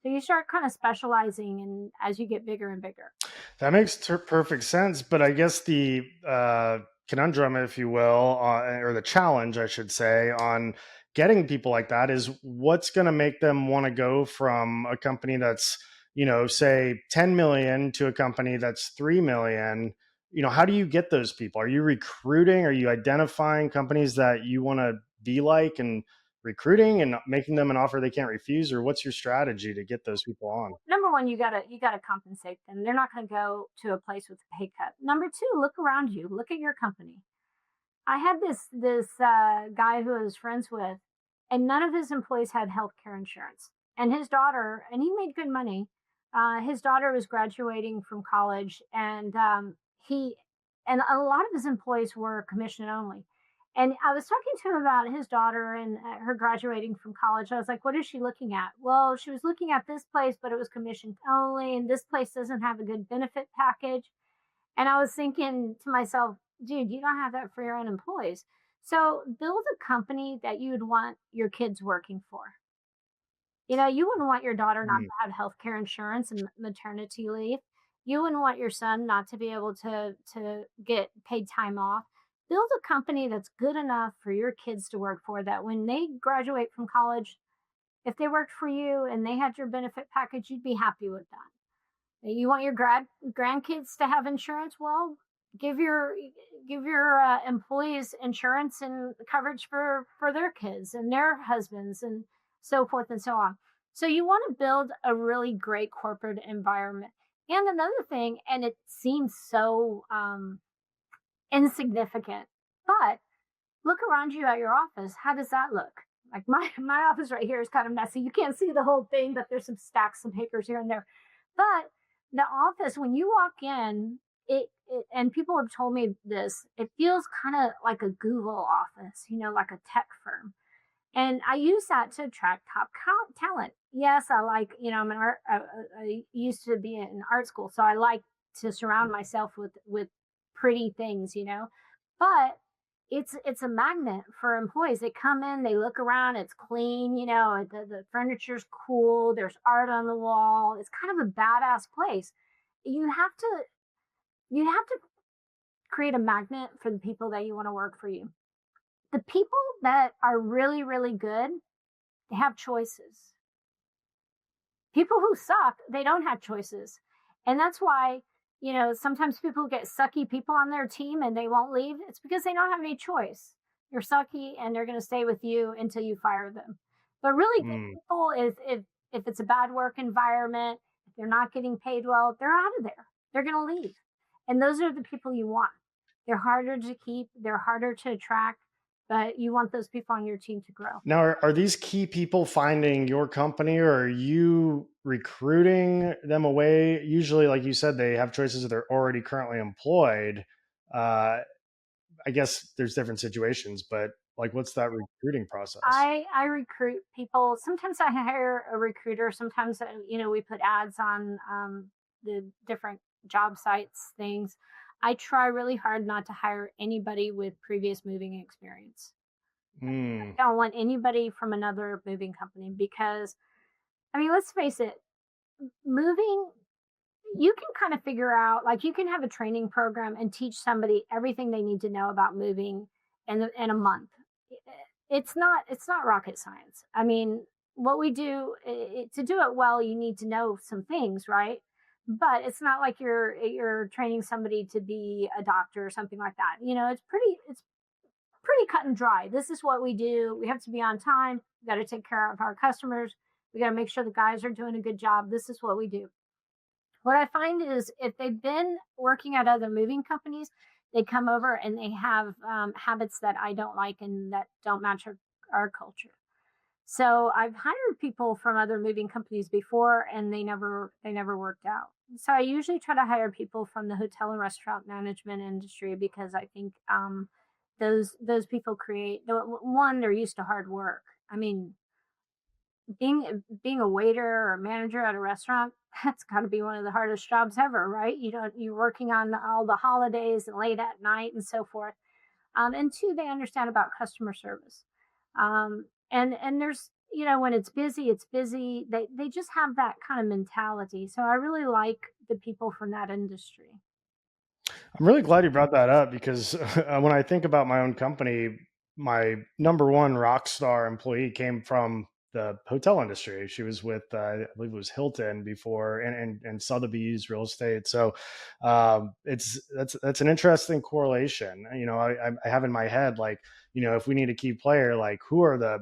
So you start kind of specializing, and as you get bigger and bigger. That makes perfect sense. But I guess the conundrum, if you will, or the challenge, I should say, on getting people like that is what's going to make them want to go from a company that's, say 10 million to a company that's 3 million. How do you get those people? Are you recruiting? Are you identifying companies that you want to be like and recruiting and making them an offer they can't refuse? Or what's your strategy to get those people on? Number one, you gotta compensate them. They're not gonna go to a place with a pay cut. Number two, look around you. Look at your company. I had this guy who I was friends with, and none of his employees had health care insurance. And his daughter, and he made good money. His daughter was graduating from college, and he and a lot of his employees were commission only. And I was talking to him about his daughter and her graduating from college. I was like, "What is she looking at?" Well, she was looking at this place, but it was commission only, and this place doesn't have a good benefit package. And I was thinking to myself, dude, you don't have that for your own employees. So build a company that you would want your kids working for. You wouldn't want your daughter not to have health care insurance and maternity leave. You wouldn't want your son not to be able to get paid time off. Build a company that's good enough for your kids to work for, that when they graduate from college, if they worked for you and they had your benefit package, you'd be happy with that. You want your grandkids to have insurance? Well, give your employees insurance and coverage for their kids and their husbands and so forth and so on. So you want to build a really great corporate environment. And another thing, and it seems so insignificant, but look around you at your office. How does that look? Like my office right here is kind of messy. You can't see the whole thing, but there's some stacks of papers here and there. But the office, when you walk in, it and people have told me this, it feels kind of like a Google office, like a tech firm. And I use that to attract top talent. Yes, I like, I'm an art. I used to be in art school, so I like to surround myself with pretty things, But it's a magnet for employees. They come in, they look around, it's clean, the furniture's cool, there's art on the wall. It's kind of a badass place. You have to create a magnet for the people that you want to work for you. The people that are really, really good, they have choices. People who suck, they don't have choices. And that's why, sometimes people get sucky people on their team and they won't leave. It's because they don't have any choice. You're sucky and they're going to stay with you until you fire them. But really good people is if it's a bad work environment, if they're not getting paid well, they're out of there. They're going to leave. And those are the people you want. They're harder to keep. They're harder to attract. But you want those people on your team to grow. Now, are these key people finding your company, or are you recruiting them away? Usually, like you said, they have choices if they're already currently employed. I guess there's different situations, but like, what's that recruiting process? I recruit people. Sometimes I hire a recruiter. Sometimes, we put ads on the different job sites, things. I try really hard not to hire anybody with previous moving experience. I don't want anybody from another moving company because, let's face it, moving, you can kind of figure out, like, you can have a training program and teach somebody everything they need to know about moving in a month. It's not rocket science. What we do, to do it well, you need to know some things, right? But it's not like you're training somebody to be a doctor or something like that. It's pretty cut and dry. This is what we do. We have to be on time. We got to take care of our customers. We got to make sure the guys are doing a good job. This is what we do. What I find is if they've been working at other moving companies, they come over and they have habits that I don't like and that don't match our culture. So I've hired people from other moving companies before, and they never worked out. So I usually try to hire people from the hotel and restaurant management industry because I think those people create one. They're used to hard work. I mean, being a waiter or a manager at a restaurant, that's got to be one of the hardest jobs ever, right? You're working on all the holidays and late at night and so forth. And two, they understand about customer service. And there's, when it's busy, it's busy. They just have that kind of mentality. So I really like the people from that industry. I'm really glad you brought that up because when I think about my own company, my number one rock star employee came from the hotel industry. She was with, I believe it was Hilton before, and Sotheby's real estate. So that's an interesting correlation. I have in my head like, if we need a key player, like who are the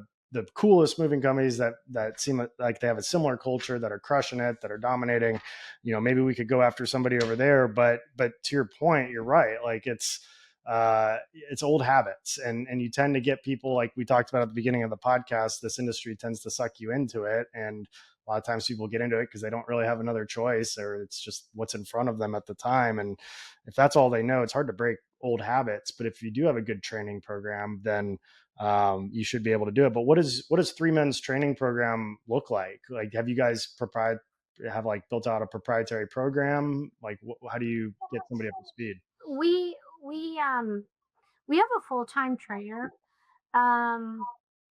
coolest moving companies that seem like they have a similar culture, that are crushing it, that are dominating. Maybe we could go after somebody over there. But to your point, you're right. Like it's old habits, and you tend to get people, like we talked about at the beginning of the podcast. This industry tends to suck you into it, and a lot of times people get into it because they don't really have another choice, or it's just what's in front of them at the time. And if that's all they know, it's hard to break old habits. But if you do have a good training program, then you should be able to do it. But what does Three Men's training program look like? Like, have you guys have like built out a proprietary program? Like, how do you get somebody up to speed? We we we have a full-time trainer. Um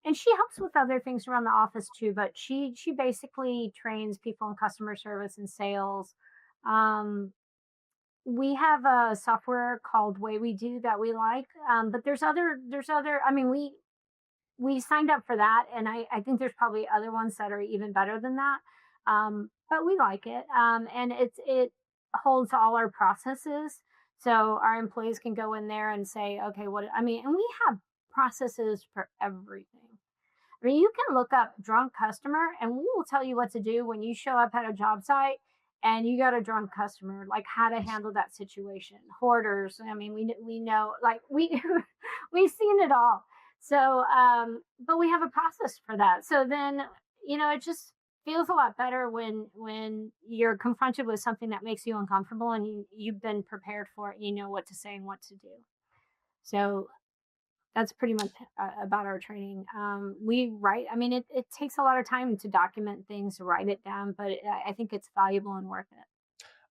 and she helps with other things around the office too, but she basically trains people in customer service and sales. Um we have a software called Way We Do that we like. But there's other, I mean, we signed up for that, and I think there's probably other ones that are even better than that. But we like it. And it holds all our processes. So our employees can go in there and say, okay, what I mean, and we have processes for everything. I mean, you can look up drunk customer and we will tell you what to do when you show up at a job site and you got a drunk customer, like how to handle that situation. Hoarders, I mean, we know, like we've seen it all. So, but we have a process for that. So then, it just feels a lot better when you're confronted with something that makes you uncomfortable and you've been prepared for it. You know what to say and what to do. So that's pretty much about our training. We write, I mean, it takes a lot of time to document things, to write it down, but I think it's valuable and worth it.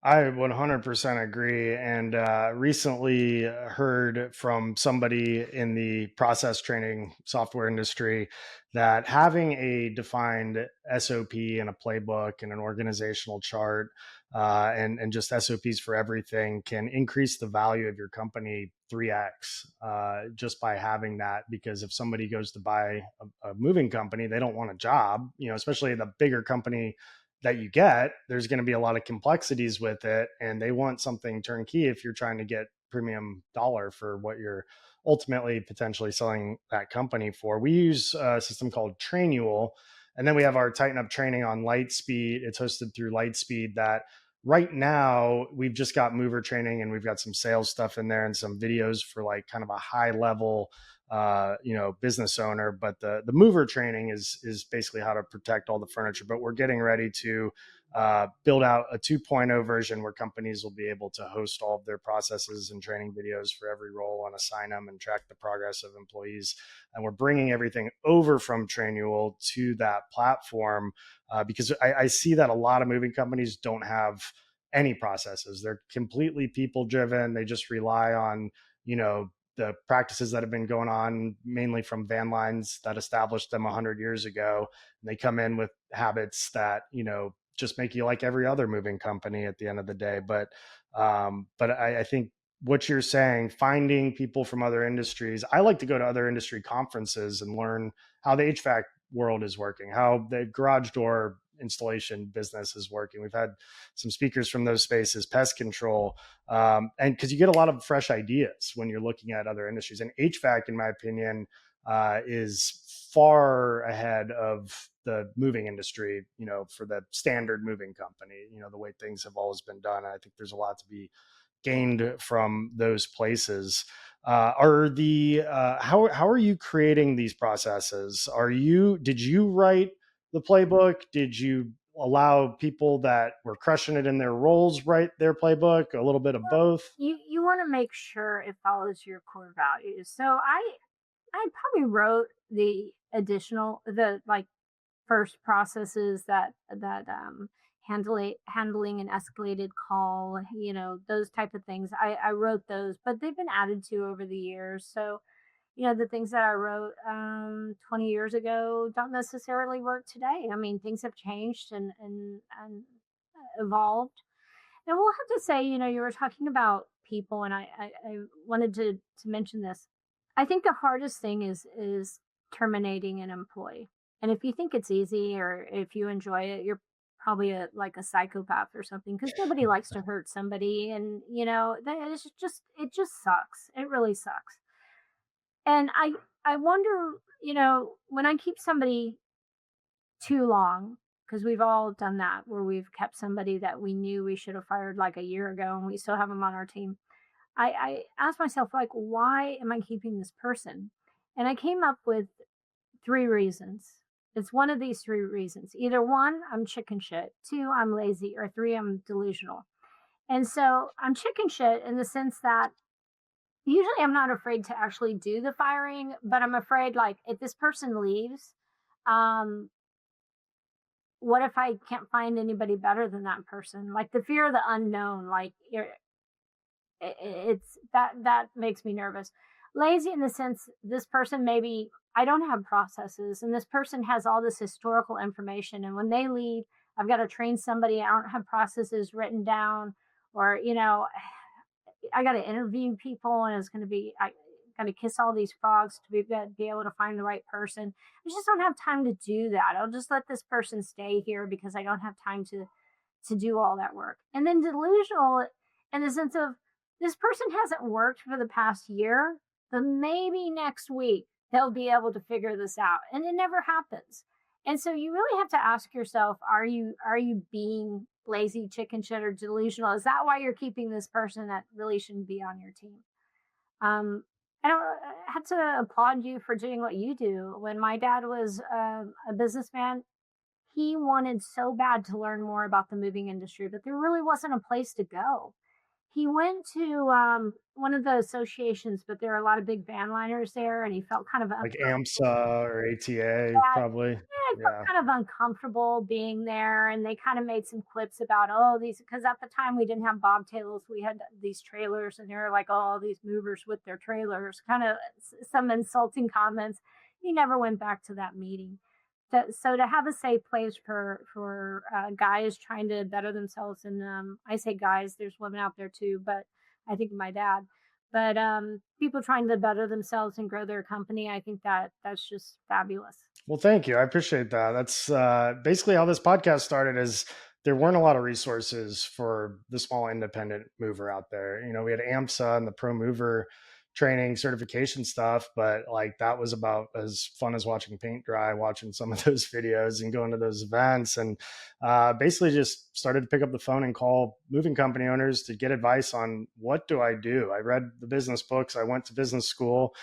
I 100% agree. And recently heard from somebody in the process training software industry that having a defined SOP and a playbook and an organizational chart, and just SOPs for everything can increase the value of your company 3x, just by having that. Because if somebody goes to buy a moving company, they don't want a job, especially the bigger company that you get, there's going to be a lot of complexities with it, and they want something turnkey if you're trying to get premium dollar for what you're ultimately potentially selling that company for. We use a system called Trainual, and then we have our Tighten Up training on Lightspeed. It's hosted through Lightspeed. That right now we've just got mover training, and we've got some sales stuff in there and some videos for like kind of a high level business owner. But the mover training is basically how to protect all the furniture. But we're getting ready to build out a 2.0 version where companies will be able to host all of their processes and training videos for every role and assign them and track the progress of employees. And we're bringing everything over from Trainual to that platform, because I see that a lot of moving companies don't have any processes. They're completely people driven. They just rely on, the practices that have been going on mainly from van lines that established them 100 years ago. And they come in with habits that, just make you like every other moving company at the end of the day. But I think what you're saying, finding people from other industries, I like to go to other industry conferences and learn how the HVAC world is working, how the garage door installation business is working. We've had some speakers from those spaces, pest control, and because you get a lot of fresh ideas when you're looking at other industries. And HVAC, in my opinion, is far ahead of the moving industry, for the standard moving company, the way things have always been done. I think there's a lot to be gained from those places. Are the how are you creating these processes? Did you write the playbook? Did you allow people that were crushing it in their roles write their playbook? A little bit of Well, both. you want to make sure it follows your core values. So I probably wrote the like first processes that handling an escalated call, those type of things. I wrote those, but they've been added to over the years. So the things that I wrote 20 years ago don't necessarily work today. I mean, things have changed and evolved. And we'll have to say, you were talking about people, and I wanted to mention this. I think the hardest thing is terminating an employee. And if you think it's easy or if you enjoy it, you're probably like a psychopath or something, because nobody likes to hurt somebody, and it just sucks. It really sucks. And I wonder, when I keep somebody too long, because we've all done that, where we've kept somebody that we knew we should have fired like a year ago and we still have them on our team. I asked myself, like, why am I keeping this person? And I came up with three reasons. It's one of these three reasons. Either one, I'm chicken shit. Two, I'm lazy. Or three, I'm delusional. And so I'm chicken shit in the sense that usually I'm not afraid to actually do the firing, but I'm afraid, like, if this person leaves, um, what if I can't find anybody better than that person? Like, the fear of the unknown, like, it's that makes me nervous. Lazy in the sense, this person, maybe I don't have processes, and this person has all this historical information, and when they leave, I've got to train somebody. I don't have processes written down, or I got to interview people, and it's going to be I got to kiss all these frogs to be able to find the right person. I just don't have time to do that. I'll just let this person stay here because I don't have time to do all that work. And then delusional in the sense of, this person hasn't worked for the past year, but maybe next week they'll be able to figure this out. And it never happens. And so you really have to ask yourself, are you being lazy, chicken shit, or delusional? Is that why you're keeping this person that really shouldn't be on your team? Um, I had to applaud you for doing what you do. When my dad was a businessman, he wanted so bad to learn more about the moving industry, but there really wasn't a place to go. He went to one of the associations, but there are a lot of big van liners there, and he felt kind of Like uncomfortable. AMSA or ATA, Yeah, probably. I felt Yeah. kind of uncomfortable being there, and they kind of made some clips about, oh, these, because at the time we didn't have bobtails, we had these trailers, and they were like, oh, these movers with their trailers, kind of some insulting comments. He never went back to that meeting. So to have a safe place for guys trying to better themselves, and I say guys, there's women out there too, but I think my dad. But people trying to better themselves and grow their company, I think that's just fabulous. Well, thank you. I appreciate that. That's basically how this podcast started. Is there weren't a lot of resources for the small independent mover out there. We had AMSA and the Pro Mover training certification stuff, but like that was about as fun as watching paint dry, watching some of those videos and going to those events, and basically just started to pick up the phone and call moving company owners to get advice on what do I do. I read the business books. I went to business school.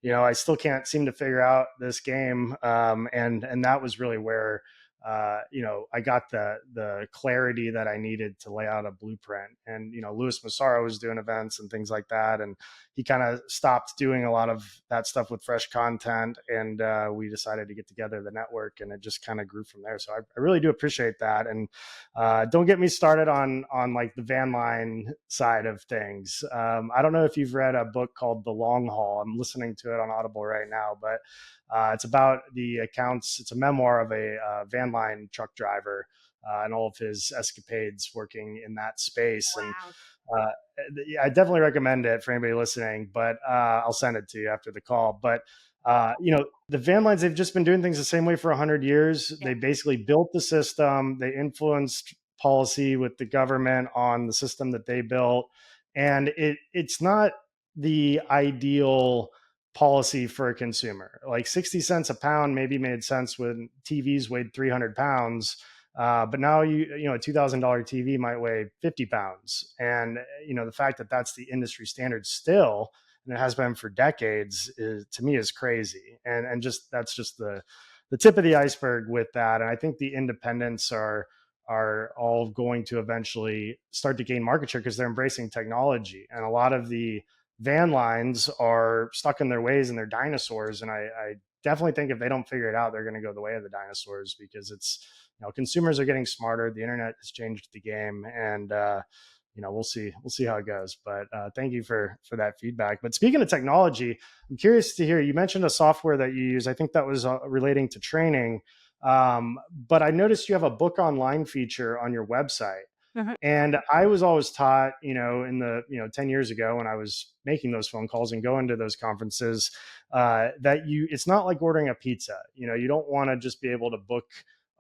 I still can't seem to figure out this game. And that was really where, I got the clarity that I needed to lay out a blueprint. And, Louis Massaro was doing events and things like that. And he kind of stopped doing a lot of that stuff with fresh content. And we decided to get together the network, and it just kind of grew from there. So I really do appreciate that. And don't get me started on like the van line side of things. I don't know if you've read a book called The Long Haul. I'm listening to it on Audible right now, but it's about the accounts. It's a memoir of a van line truck driver and all of his escapades working in that space. And Wow. uh, I definitely recommend it for anybody listening, but I'll send it to you after the call. But the van lines, they've just been doing things the same way for 100 years. Yeah. They basically built the system. They influenced policy with the government on the system that they built. And it's not the ideal policy for a consumer. Like 60 cents a pound maybe made sense when TVs weighed 300 pounds. But now a $2,000 TV might weigh 50 pounds. And, the fact that that's the industry standard still, and it has been for decades, to me is crazy. And that's just the tip of the iceberg with that. And I think the independents are all going to eventually start to gain market share because they're embracing technology. And a lot of the van lines are stuck in their ways and they're dinosaurs. And I definitely think if they don't figure it out, they're going to go the way of the dinosaurs, because it's, consumers are getting smarter. The internet has changed the game, and we'll see how it goes. But thank you for that feedback. But speaking of technology, I'm curious to hear, you mentioned a software that you use. I think that was relating to training. But I noticed you have a book online feature on your website. Mhm. And I was always taught, in the, 10 years ago when I was making those phone calls and going to those conferences, that it's not like ordering a pizza. You don't want to just be able to book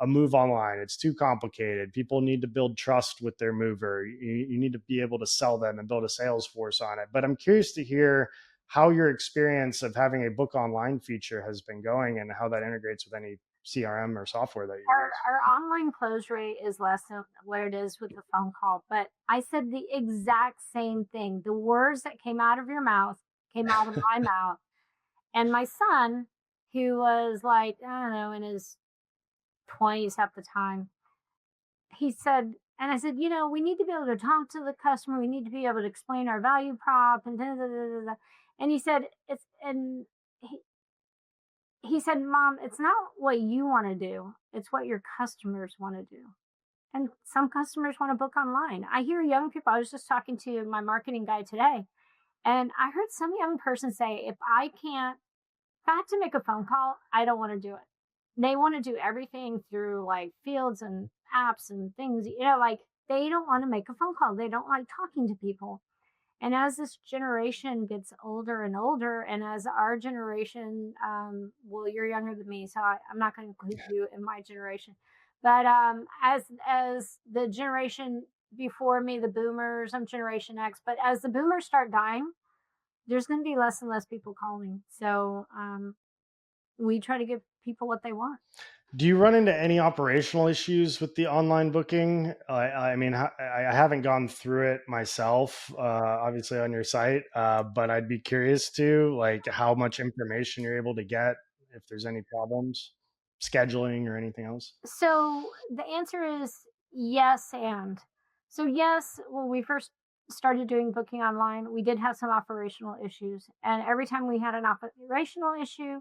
a move online. It's too complicated. People need to build trust with their mover. You need to be able to sell them and build a sales force on it. But I'm curious to hear how your experience of having a book online feature has been going and how that integrates with any CRM or software that you use. Our online close rate is less than what it is with the phone call, but I said the exact same thing. The words that came out of your mouth came out of my mouth. And my son, who was like, I don't know, in his 20s at the time, he said, and I said, we need to be able to talk to the customer. We need to be able to explain our value prop and da, da, da, da, da. And he said, he said, Mom, it's not what you want to do. It's what your customers want to do. And some customers want to book online. I hear young people. I was just talking to my marketing guy today, and I heard some young person say, if I have to make a phone call, I don't want to do it. They want to do everything through like fields and apps and things, like they don't want to make a phone call. They don't like talking to people. And as this generation gets older and older, and as our generation, well, you're younger than me, so I'm not going to include you in my generation. But as the generation before me, the boomers, I'm Generation X. But as the boomers start dying, there's going to be less and less people calling. So we try to give people what they want. Do you run into any operational issues with the online booking? I mean, I haven't gone through it myself, obviously on your site, but I'd be curious to like how much information you're able to get, if there's any problems, scheduling or anything else. So the answer is yes. And so, yes, when we first started doing booking online, we did have some operational issues. And every time we had an operational issue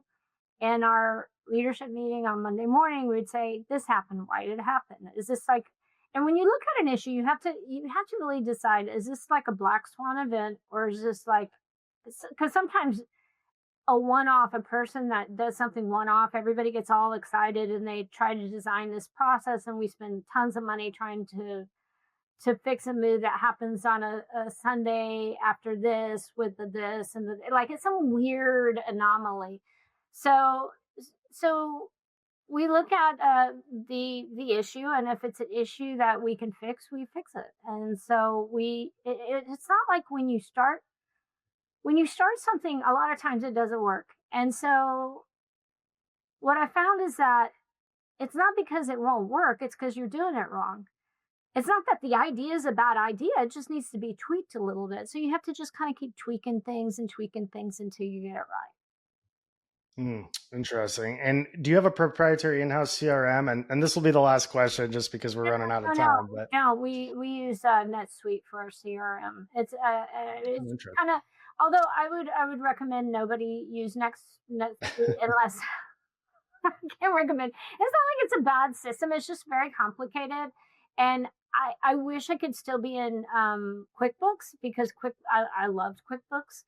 in our leadership meeting on Monday morning, we'd say, this happened. Why did it happen? Is this like, and when you look at an issue, you have to really decide, is this like a black swan event, or is this like, because sometimes a one-off, a person that does something one-off, everybody gets all excited and they try to design this process, and we spend tons of money trying to fix a move that happens on a Sunday after this with the this and the, like, it's some weird anomaly. So we look at the issue, and if it's an issue that we can fix, we fix it. And so it's not like when you start something, a lot of times it doesn't work. And so what I found is that it's not because it won't work, it's because you're doing it wrong. It's not that the idea is a bad idea, it just needs to be tweaked a little bit. So you have to just kind of keep tweaking things until you get it right. Interesting. And do you have a proprietary in-house CRM? And this will be the last question, just because we're running out of time. But No, we use NetSuite for our CRM. It's kind of, although I would recommend nobody use NetSuite unless I can't recommend. It's not like it's a bad system. It's just very complicated, and I wish I could still be in QuickBooks, because I loved QuickBooks,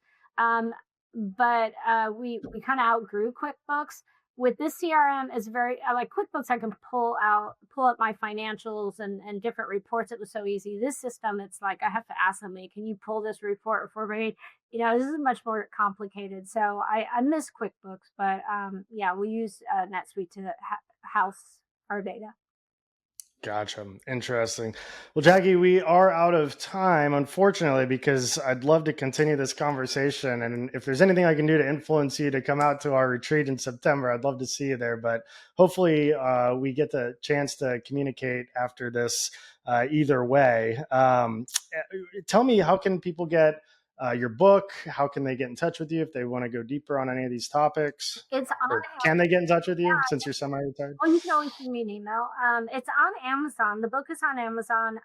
but we kind of outgrew QuickBooks. With this CRM, is very, I like QuickBooks. I can pull up my financials and different reports. It was so easy. This system, it's like I have to ask somebody, can you pull this report for me? This is much more complicated. So I miss QuickBooks, but yeah, we use NetSuite to house our data. Gotcha. Interesting. Well, Jacky, we are out of time, unfortunately, because I'd love to continue this conversation. And if there's anything I can do to influence you to come out to our retreat in September, I'd love to see you there. But hopefully we get the chance to communicate after this either way. Tell me, how can people get your book? How can they get in touch with you if they want to go deeper on any of these topics? It's on Or can they get in touch with you since you're semi-retired? Well, you can always send me an email. It's on Amazon. The book is on Amazon.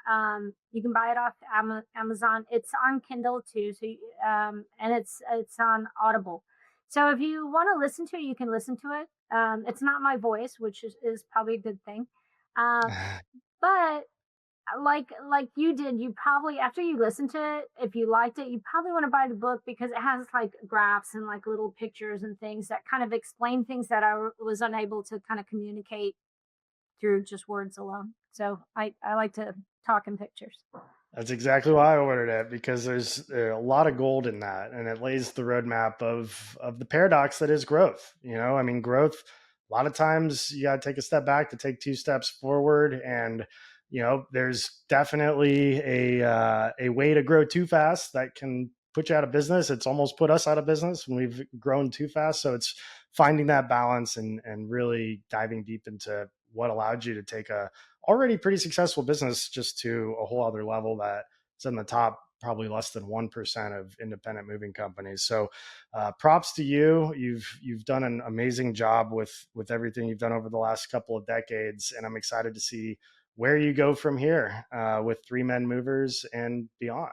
You can buy it off Amazon. It's on Kindle too. So, and it's on Audible. So if you want to listen to it, you can listen to it. It's not my voice, which is probably a good thing. But like you did, you probably, after you listen to it, if you liked it, you probably want to buy the book because it has like graphs and like little pictures and things that kind of explain things that I was unable to kind of communicate through just words alone. So I like to talk in pictures. That's exactly why I ordered it, because there's a lot of gold in that, and it lays the roadmap of the paradox that is growth. I mean, growth, a lot of times you got to take a step back to take two steps forward. And there's definitely a way to grow too fast that can put you out of business. It's almost put us out of business when we've grown too fast. So it's finding that balance and really diving deep into what allowed you to take a already pretty successful business just to a whole other level that is in the top probably less than 1% of independent moving companies. So props to you. You've done an amazing job with everything you've done over the last couple of decades. And I'm excited to see where you go from here with Three Men Movers and beyond.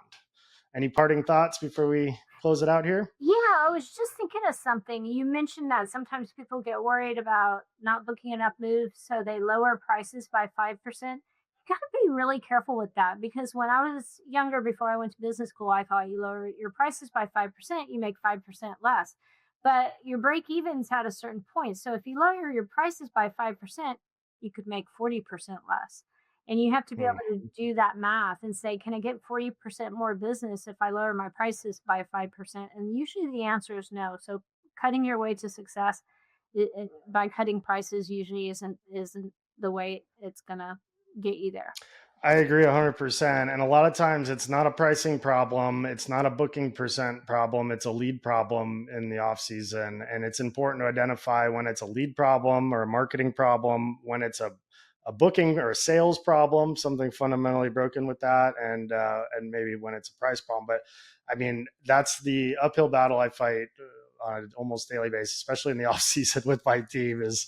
Any parting thoughts before we close it out here? Yeah, I was just thinking of something. You mentioned that sometimes people get worried about not booking enough moves, so they lower prices by 5%. You got to be really careful with that, because when I was younger, before I went to business school, I thought you lower your prices by 5%, you make 5% less. But your break even's at a certain point. So if you lower your prices by 5%, you could make 40% less. And you have to be able to do that math and say, can I get 40% more business if I lower my prices by 5%? And usually the answer is no. So cutting your way to success by cutting prices usually isn't the way it's going to get you there. I agree 100%. And a lot of times it's not a pricing problem. It's not a booking percent problem. It's a lead problem in the off season. And it's important to identify when it's a lead problem or a marketing problem, when it's a booking or a sales problem, something fundamentally broken with that, and maybe when it's a price problem. But I mean, that's the uphill battle I fight on an almost daily basis, especially in the off season with my team, is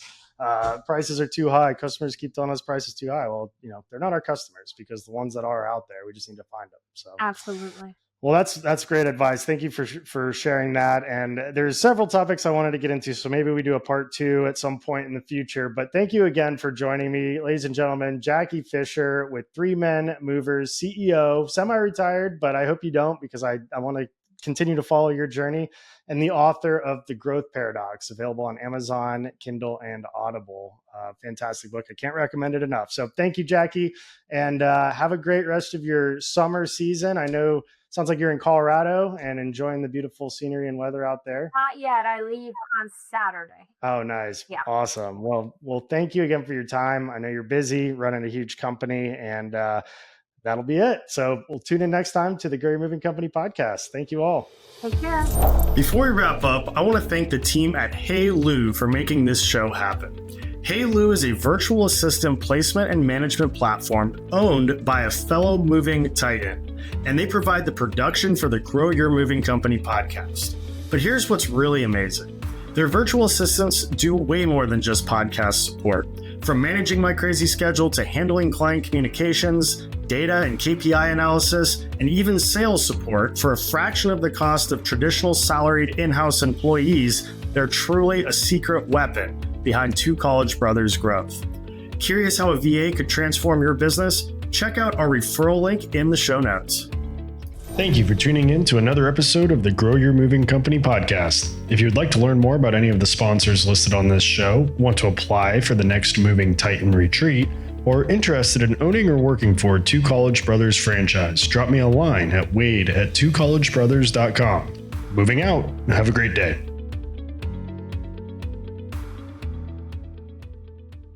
prices are too high. Customers keep telling us prices too high. Well, they're not our customers, because the ones that are out there, we just need to find them. So absolutely. Well, that's great advice. Thank you for sharing that. And there's several topics I wanted to get into, so maybe we do a part 2 at some point in the future. But thank you again for joining me, ladies and gentlemen. Jacky Fischer with Three Men Movers, CEO, semi-retired, but I hope you don't, because I want to continue to follow your journey, and the author of The Growth Paradox, available on Amazon, Kindle, and Audible. Fantastic book. I can't recommend it enough. So thank you, Jacky, and have a great rest of your summer season. I know sounds like you're in Colorado and enjoying the beautiful scenery and weather out there. Not yet. I leave on Saturday. Oh, nice. Yeah. Awesome. Well, thank you again for your time. I know you're busy running a huge company, and that'll be it. So we'll tune in next time to the Grow Your Moving Company podcast. Thank you all. Take care. Before we wrap up, I want to thank the team at Hey Lou for making this show happen. Hey Lou is a virtual assistant placement and management platform owned by a fellow moving titan, and they provide the production for the Grow Your Moving Company podcast. But here's what's really amazing. Their virtual assistants do way more than just podcast support. From managing my crazy schedule to handling client communications, data and KPI analysis, and even sales support for a fraction of the cost of traditional salaried in-house employees, they're truly a secret weapon behind Two College Brothers growth. Curious how a VA could transform your business? Check out our referral link in the show notes. Thank you for tuning in to another episode of the Grow Your Moving Company podcast. If you would like to learn more about any of the sponsors listed on this show, want to apply for the next Moving Titan retreat, or interested in owning or working for Two College Brothers franchise, drop me a line at wade@twocollegebrothers.com. Moving out. Have a great day.